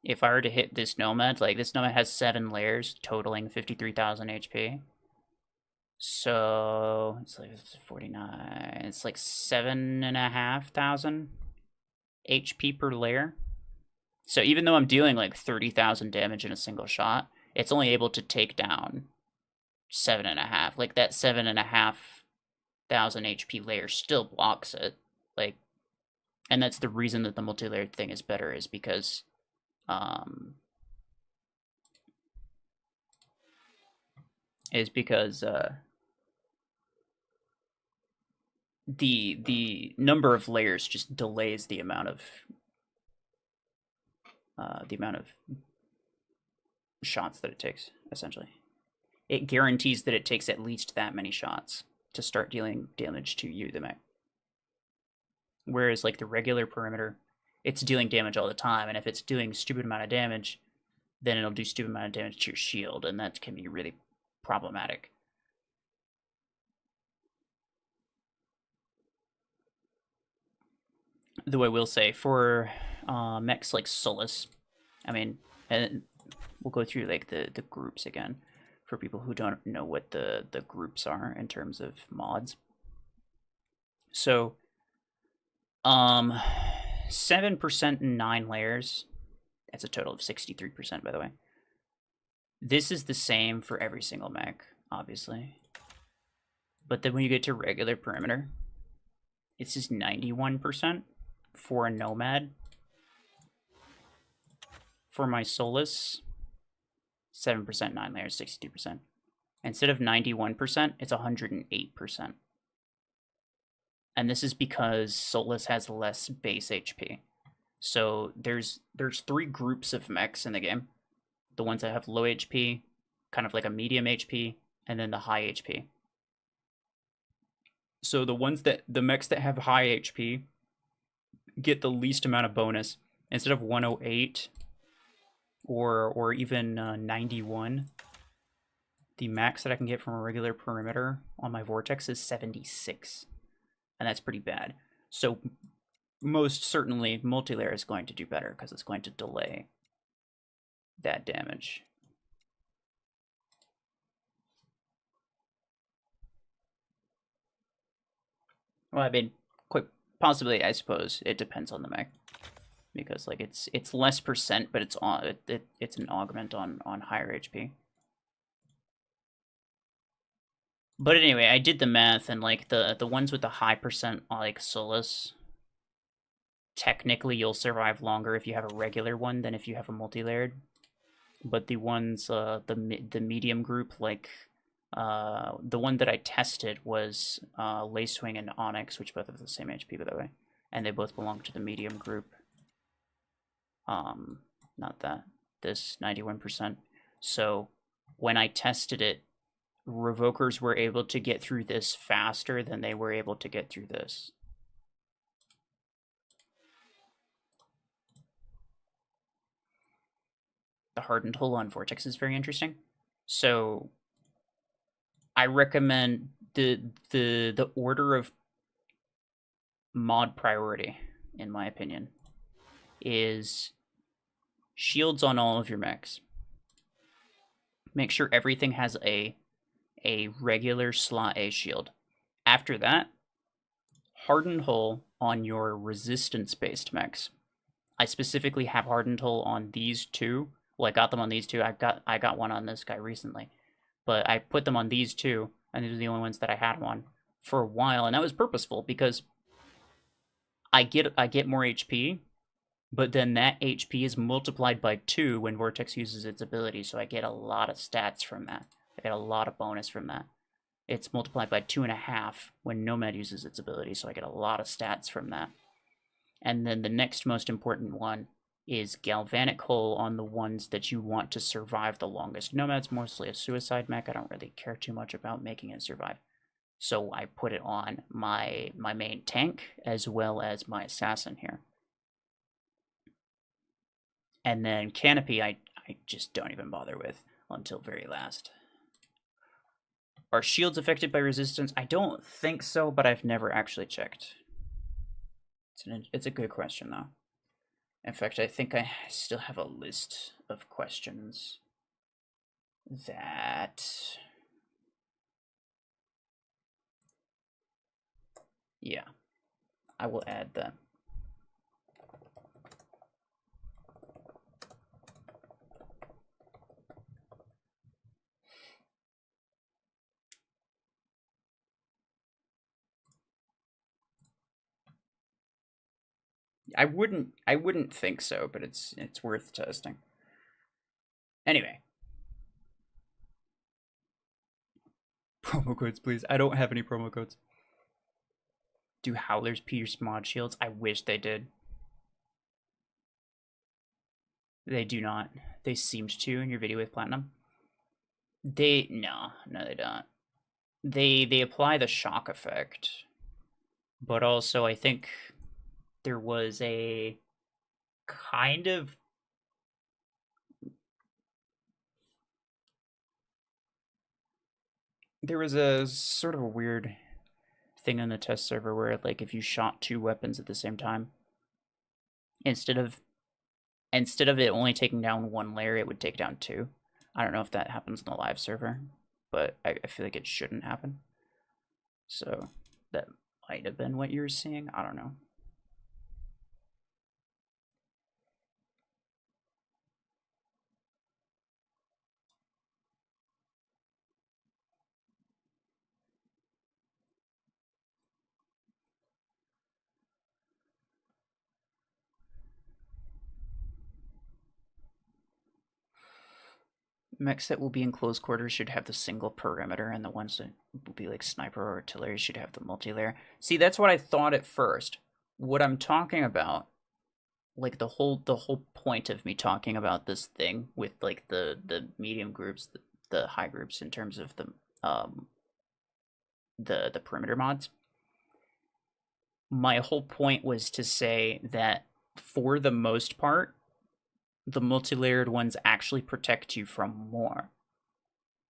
If I were to hit this Nomad, like this Nomad has 7 layers, totaling 53,000 HP. So it's like 49. It's like 7,500 HP per layer. So even though I'm dealing like 30,000 damage in a single shot, it's only able to take down 7.5. Like that 7,500 HP layer still blocks it. Like, and that's the reason that the multi-layered thing is better, is because the number of layers just delays the amount of shots that it takes. Essentially, it guarantees that it takes at least that many shots to start dealing damage to you, the mech. Whereas like the regular perimeter, it's dealing damage all the time, and if it's doing stupid amount of damage, then it'll do stupid amount of damage to your shield, and that can be really problematic. Though I will say, for mechs like Solus, I mean, and we'll go through like the groups again for people who don't know what the groups are in terms of mods. So 7% in 9 layers. That's a total of 63%, by the way. This is the same for every single mech, obviously. But then when you get to regular perimeter, it's just 91% for a Nomad. For my Solus, 7%, 9 layers, 62%. Instead of 91%, it's 108%. And this is because Solus has less base HP. So there's 3 groups of mechs in the game. The ones that have low HP, kind of like a medium HP, and then the high HP. So the mechs that have high HP get the least amount of bonus. Instead of 108 or even 91, the max that I can get from a regular perimeter on my vortex is 76, and that's pretty bad. So most certainly multilayer is going to do better because it's going to delay that damage. Well, I mean, quite possibly, I suppose it depends on the mech, because like it's less percent, but it's an augment on higher HP. But anyway, I did the math, and like the ones with the high percent, like Solus, technically you'll survive longer if you have a regular one than if you have a multi-layered. But the ones, the medium group, like the one that I tested was Lacewing and Onyx, which both have the same HP, by the way, and they both belong to the medium group. Not that, this 91%. So when I tested it, Revokers were able to get through this faster than they were able to get through this. The hardened hull on Vortex is very interesting. So I recommend the order of mod priority, in my opinion, is shields on all of your mechs. Make sure everything has a regular slot A shield. After that, hardened hull on your resistance-based mechs. I specifically have hardened hull on these 2. Well, I got them on these 2. I got one on this guy recently, but I put them on these 2, and these are the only ones that I had them on for a while, and that was purposeful because I get more HP, but then that HP is multiplied by 2 when Vortex uses its ability, so I get a lot of stats from that. I get a lot of bonus from that. It's multiplied by 2.5 when Nomad uses its ability, so I get a lot of stats from that. And then the next most important one is Galvanic Hull on the ones that you want to survive the longest. Nomad's mostly a suicide mech. I don't really care too much about making it survive. So I put it on my main tank as well as my assassin here. And then Canopy, I just don't even bother with until very last. Are shields affected by resistance? I don't think so, but I've never actually checked. It's a good question, though. In fact, I think I still have a list of questions that... Yeah, I will add them. I wouldn't think so, but it's worth testing. Anyway. Promo codes, please. I don't have any promo codes. Do Howlers pierce mod shields? I wish they did. They do not. They seemed to in your video with Platinum. No, they don't. They apply the shock effect. But also, I think there was a kind of... There was a sort of a weird thing on the test server where, like, if you shot 2 weapons at the same time, instead of it only taking down 1 layer, it would take down 2. I don't know if that happens on the live server, but I feel like it shouldn't happen. So that might have been what you were seeing. I don't know. Mechs that will be in close quarters should have the single perimeter, and the ones that will be like sniper or artillery should have the multi-layer. See, that's what I thought at first. What I'm talking about like the whole point of me talking about this thing with like the medium groups, the high groups in terms of the perimeter mods. My whole point was to say that for the most part, the multi-layered ones actually protect you from more.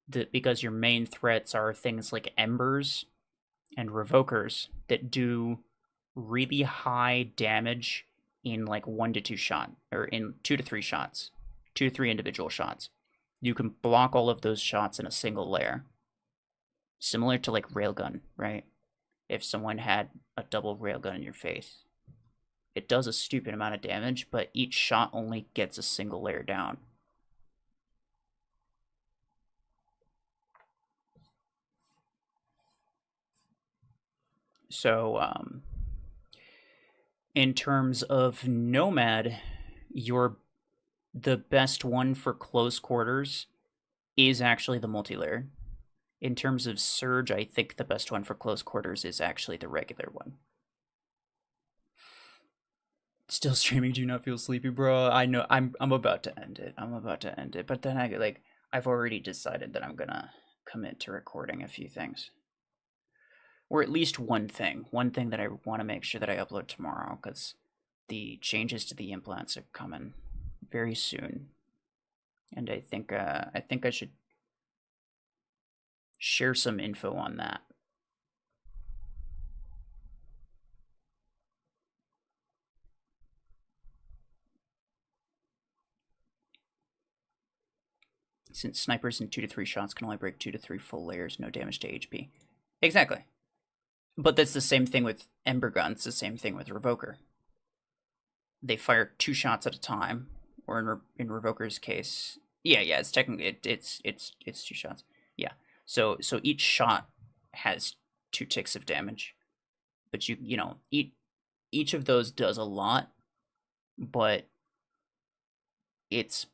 Because your main threats are things like embers and revokers that do really high damage in like 1 to 2 shot, or in 2 to 3 shots, 2 to 3 individual shots. You can block all of those shots in a single layer, similar to like railgun, right? If someone had a double railgun in your face, it does a stupid amount of damage, but each shot only gets a single layer down. So, in terms of Nomad, the best one for close quarters is actually the multi-layer. In terms of Surge, I think the best one for close quarters is actually the regular one. Still streaming, do you not feel sleepy, bro? I know I'm about to end it. But then I've already decided that I'm gonna commit to recording a few things. Or at least one thing that I want to make sure that I upload tomorrow, because the changes to the implants are coming very soon, and I think I should share some info on that. Since snipers in 2 to 3 shots can only break 2 to 3 full layers, no damage to HP. Exactly. But that's the same thing with Ember Guns, the same thing with Revoker. They fire 2 shots at a time, or in Revoker's case, yeah, it's technically it's 2 shots. Yeah. So each shot has 2 ticks of damage. But you know, each of those does a lot, but it's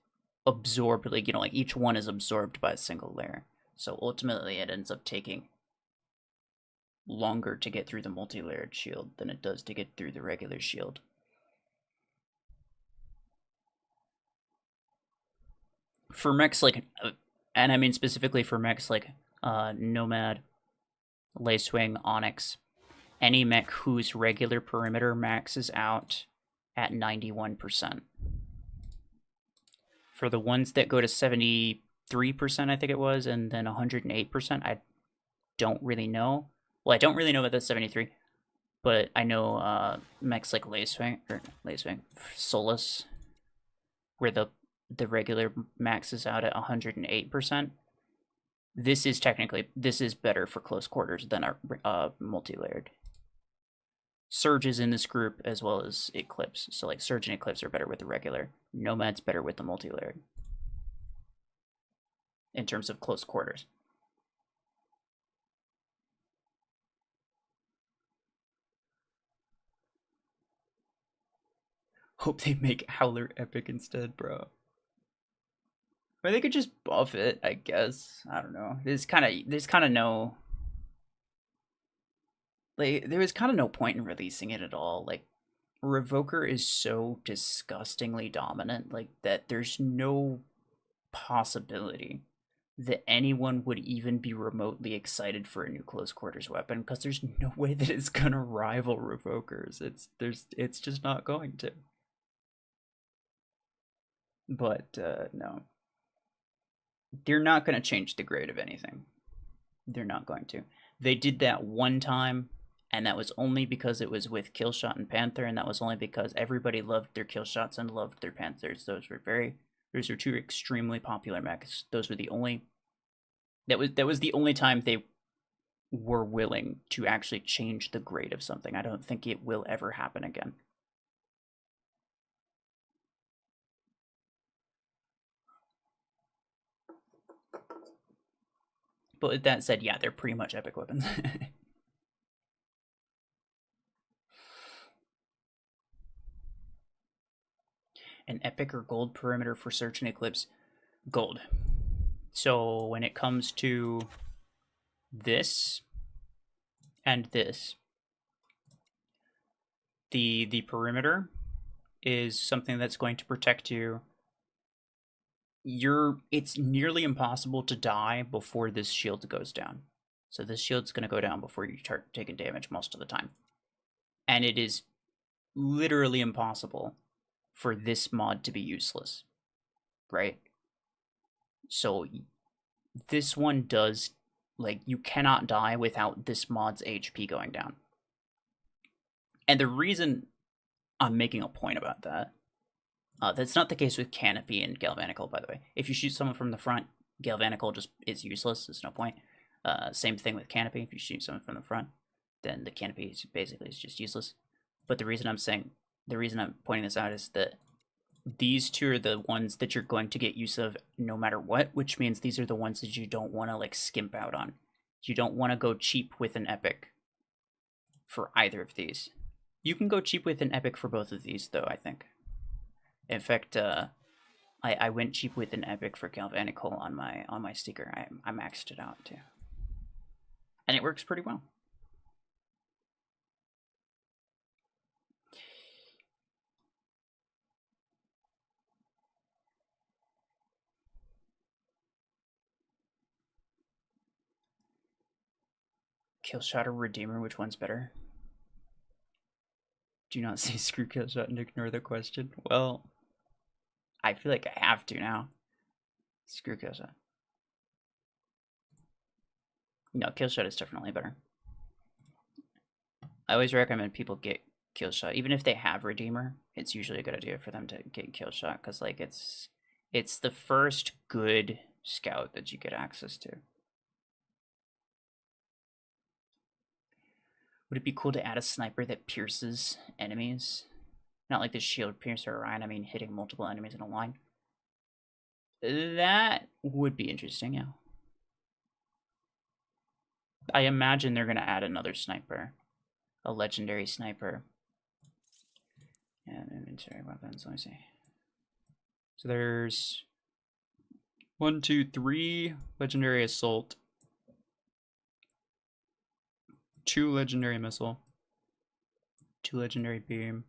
absorbed, like, you know, like each one is absorbed by a single layer. So ultimately it ends up taking longer to get through the multi-layered shield than it does to get through the regular shield. For mechs like, and I mean specifically for mechs like Nomad, Layswing, Onyx, any mech whose regular perimeter maxes out at 91%. For the ones that go to 73%, I think it was, and then 108%, I don't really know. Well, I don't really know about the 73, but I know mechs like Layswing, Solus, where the regular maxes out at 108%. This is better for close quarters than our multi-layered. Surge is in this group as well as Eclipse. So like Surge and Eclipse are better with the regular. Nomad's better with the multi-layered. In terms of close quarters. Hope they make Howler epic instead, bro. Or they could just buff it, I guess. I don't know. There's kind of no, like, there was kind of no point in releasing it at all. Like, Revoker is so disgustingly dominant, like, that there's no possibility that anyone would even be remotely excited for a new close quarters weapon, because there's no way that it's gonna rival Revokers. It's just not going to. But no, they're not gonna change the grade of anything. They're not going to. They did that one time, and that was only because it was with Killshot and Panther, and that was only because everybody loved their Killshots and loved their Panthers. Those are 2 extremely popular mechs. Those were the only. That was the only time they were willing to actually change the grade of something. I don't think it will ever happen again. But with that said, yeah, they're pretty much epic weapons. An epic or gold perimeter for Search and Eclipse? Gold. So when it comes to this and this, the perimeter is something that's going to protect you. It's nearly impossible to die before this shield goes down. So this shield's going to go down before you start taking damage most of the time. And it is literally impossible for this mod to be useless, right? So this one does, like, you cannot die without this mod's HP going down. And the reason I'm making a point about that, that's not the case with Canopy and Galvanical, by the way. If you shoot someone from the front, Galvanical just is useless. There's no point. Same thing with Canopy. If you shoot someone from the front, then the Canopy is basically just useless. But the reason I'm pointing this out is that these two are the ones that you're going to get use of no matter what, which means these are the ones that you don't want to like skimp out on. You don't want to go cheap with an epic for either of these. You can go cheap with an epic for both of these, though, I think. In fact, I went cheap with an epic for Galvanical on my sticker. I maxed it out too, and it works pretty well. Killshot or Redeemer, which one's better? Do not say screw Killshot and ignore the question. Well, I feel like I have to now. Screw Killshot. No, Killshot is definitely better. I always recommend people get Killshot. Even if they have Redeemer, it's usually a good idea for them to get Killshot, because like it's the first good scout that you get access to. Would it be cool to add a sniper that pierces enemies? Not like the shield piercer, right? I mean hitting multiple enemies in a line. That would be interesting, yeah. I imagine they're going to add another sniper. A legendary sniper. And inventory weapons, let me see. So there's 1, 2, 3 legendary assault. 2 legendary missile. 2 legendary beam.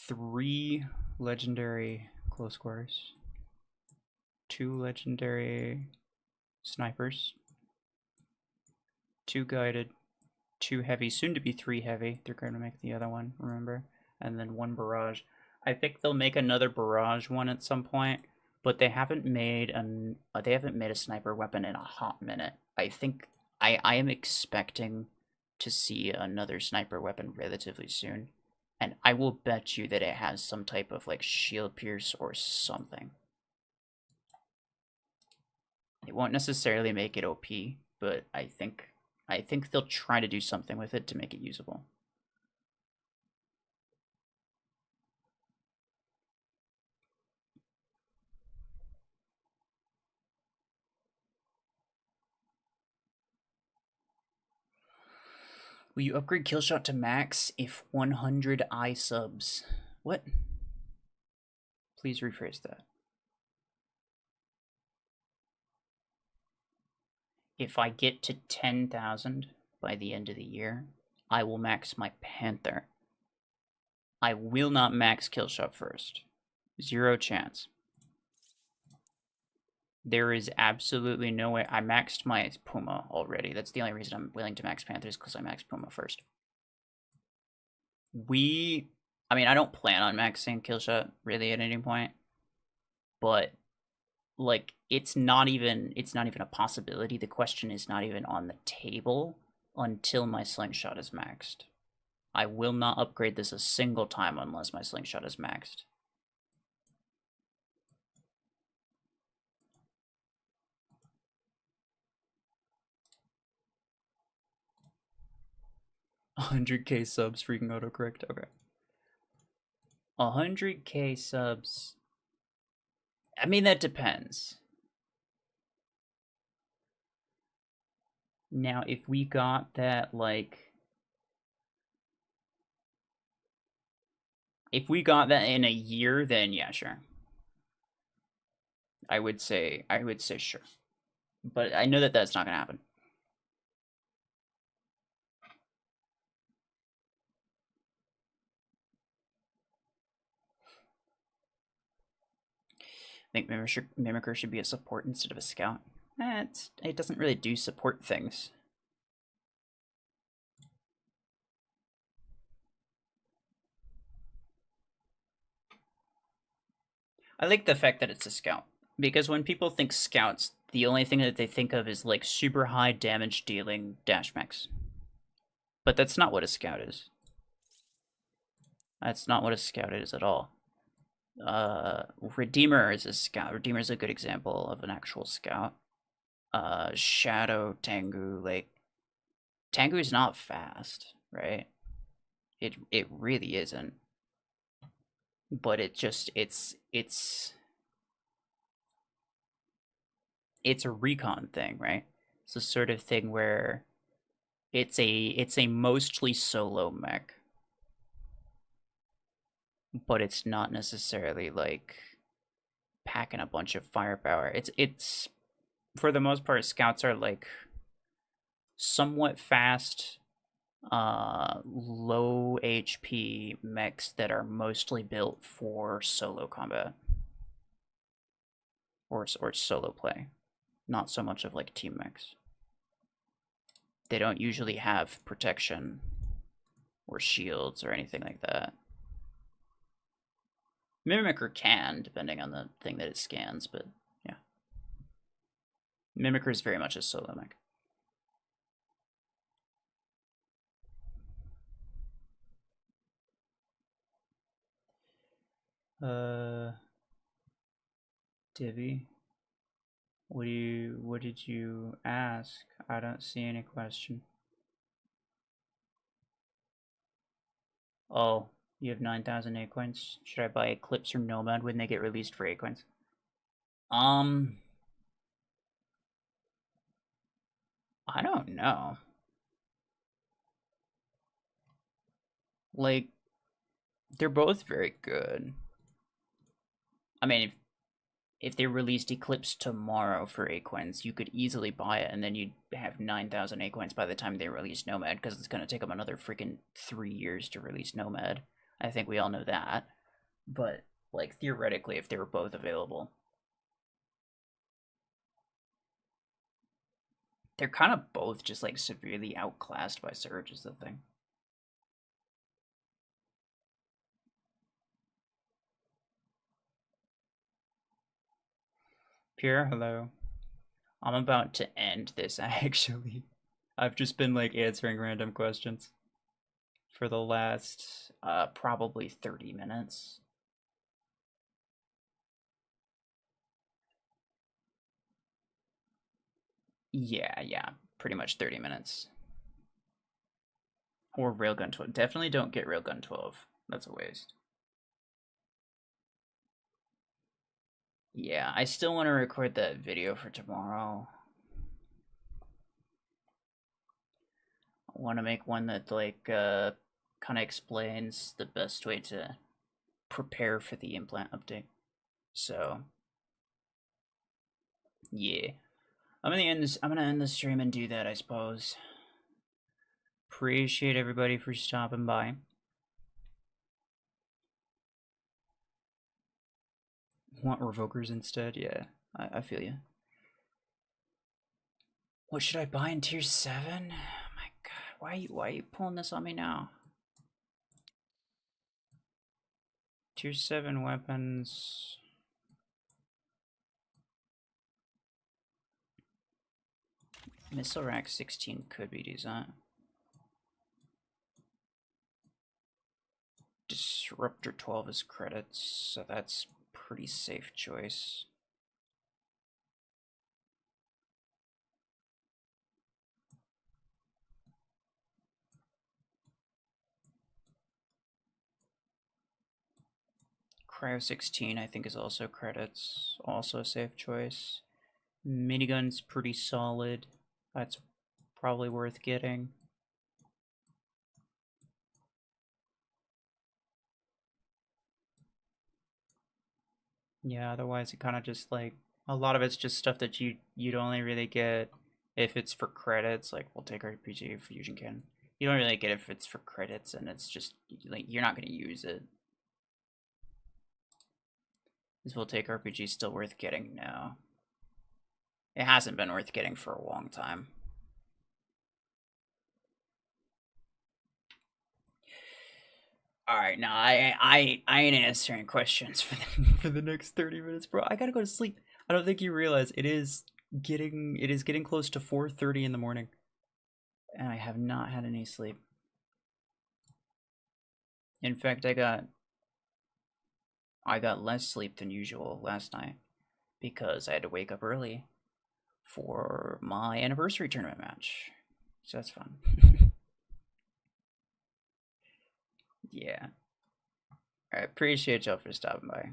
3 legendary close quarters. 2 legendary snipers. 2 guided. 2 heavy, soon to be 3 heavy. They're going to make the other one, remember? And then 1 barrage. I think they'll make another barrage one at some point, but they haven't made a sniper weapon in a hot minute. I think I am expecting to see another sniper weapon relatively soon, and I will bet you that it has some type of like shield pierce or something. It won't necessarily make it OP, but I think they'll try to do something with it to make it usable. Will you upgrade Killshot to max if 100 I subs? What? Please rephrase that. If I get to 10,000 by the end of the year, I will max my Panther. I will not max Killshot first. 0 chance. There is absolutely no way. I maxed my Puma already. That's the only reason I'm willing to max Panthers, because I maxed Puma first. I mean, I don't plan on maxing Killshot really at any point, but like it's not even a possibility. The question is not even on the table until my slingshot is maxed. I will not upgrade this a single time unless my slingshot is maxed. $100K subs, freaking autocorrect. Okay. 100K subs. I mean, that depends. Now, if we got that, like... If we got that in a year, then yeah, sure. I would say sure. But I know that that's not going to happen. think Mimicker should be a support instead of a scout. It doesn't really do support things. I like the fact that it's a scout, because when people think scouts, the only thing that they think of is like super high damage dealing dash mechs. But that's not what a scout is. That's not what a scout is at all. Redeemer is a scout. Redeemer is a good example of an actual scout. Shadow, Tengu, like Tengu is not fast, right? It really isn't. But it's a recon thing, right? It's the sort of thing where it's a mostly solo mech, but it's not necessarily like packing a bunch of firepower. It's for the most part, scouts are like somewhat fast, low HP mechs that are mostly built for solo combat or solo play, not so much of like team mechs. They don't usually have protection or shields or anything like that. Mimicker can, depending on the thing that it scans, but yeah. Mimicker is very much a solo mech. Divvy, what did you ask? I don't see any question. Oh, you have 9,000 A coins. Should I buy Eclipse or Nomad when they get released for A coins? I don't know. Like, they're both very good. I mean, if they released Eclipse tomorrow for Aquins, you could easily buy it, and then you'd have 9,000 Aquins by the time they release Nomad, because it's going to take them another freaking 3 years to release Nomad. I think we all know that. But, like, theoretically, if they were both available, they're kind of both just, like, severely outclassed by Surge is the thing. Pure, hello. I'm about to end this, actually. I've just been, like, answering random questions for the last, probably 30 minutes. Yeah, pretty much 30 minutes. Or Railgun 12. Definitely don't get Railgun 12. That's a waste. Yeah, I still want to record that video for tomorrow. I want to make one that, like, kind of explains the best way to prepare for the implant update. So, yeah. I'm gonna end the stream and do that, I suppose. Appreciate everybody for stopping by. Want Revokers instead? Yeah, I feel you. What should I buy in tier 7? Oh my god, why are you pulling this on me now? Tier 7 weapons. Missile rack 16 could be decent. Disruptor 12 is credits, so that's pretty safe choice. Cryo 16 I think is also credits, also a safe choice. Minigun's pretty solid. That's probably worth getting. Yeah, otherwise it kind of just like a lot of it's just stuff that you'd only really get if it's for credits, like we'll take RPG Fusion Cannon. You don't really get it if it's for credits, and it's just like you're not going to use it. Is Voltaic RPG still worth getting? No. It hasn't been worth getting for a long time. All right, now I ain't answering questions for the next 30 minutes, bro. I gotta go to sleep. I don't think you realize it is getting close to 4:30 in the morning, and I have not had any sleep. In fact, I got less sleep than usual last night because I had to wake up early for my anniversary tournament match. So that's fun. Yeah. I appreciate y'all for stopping by.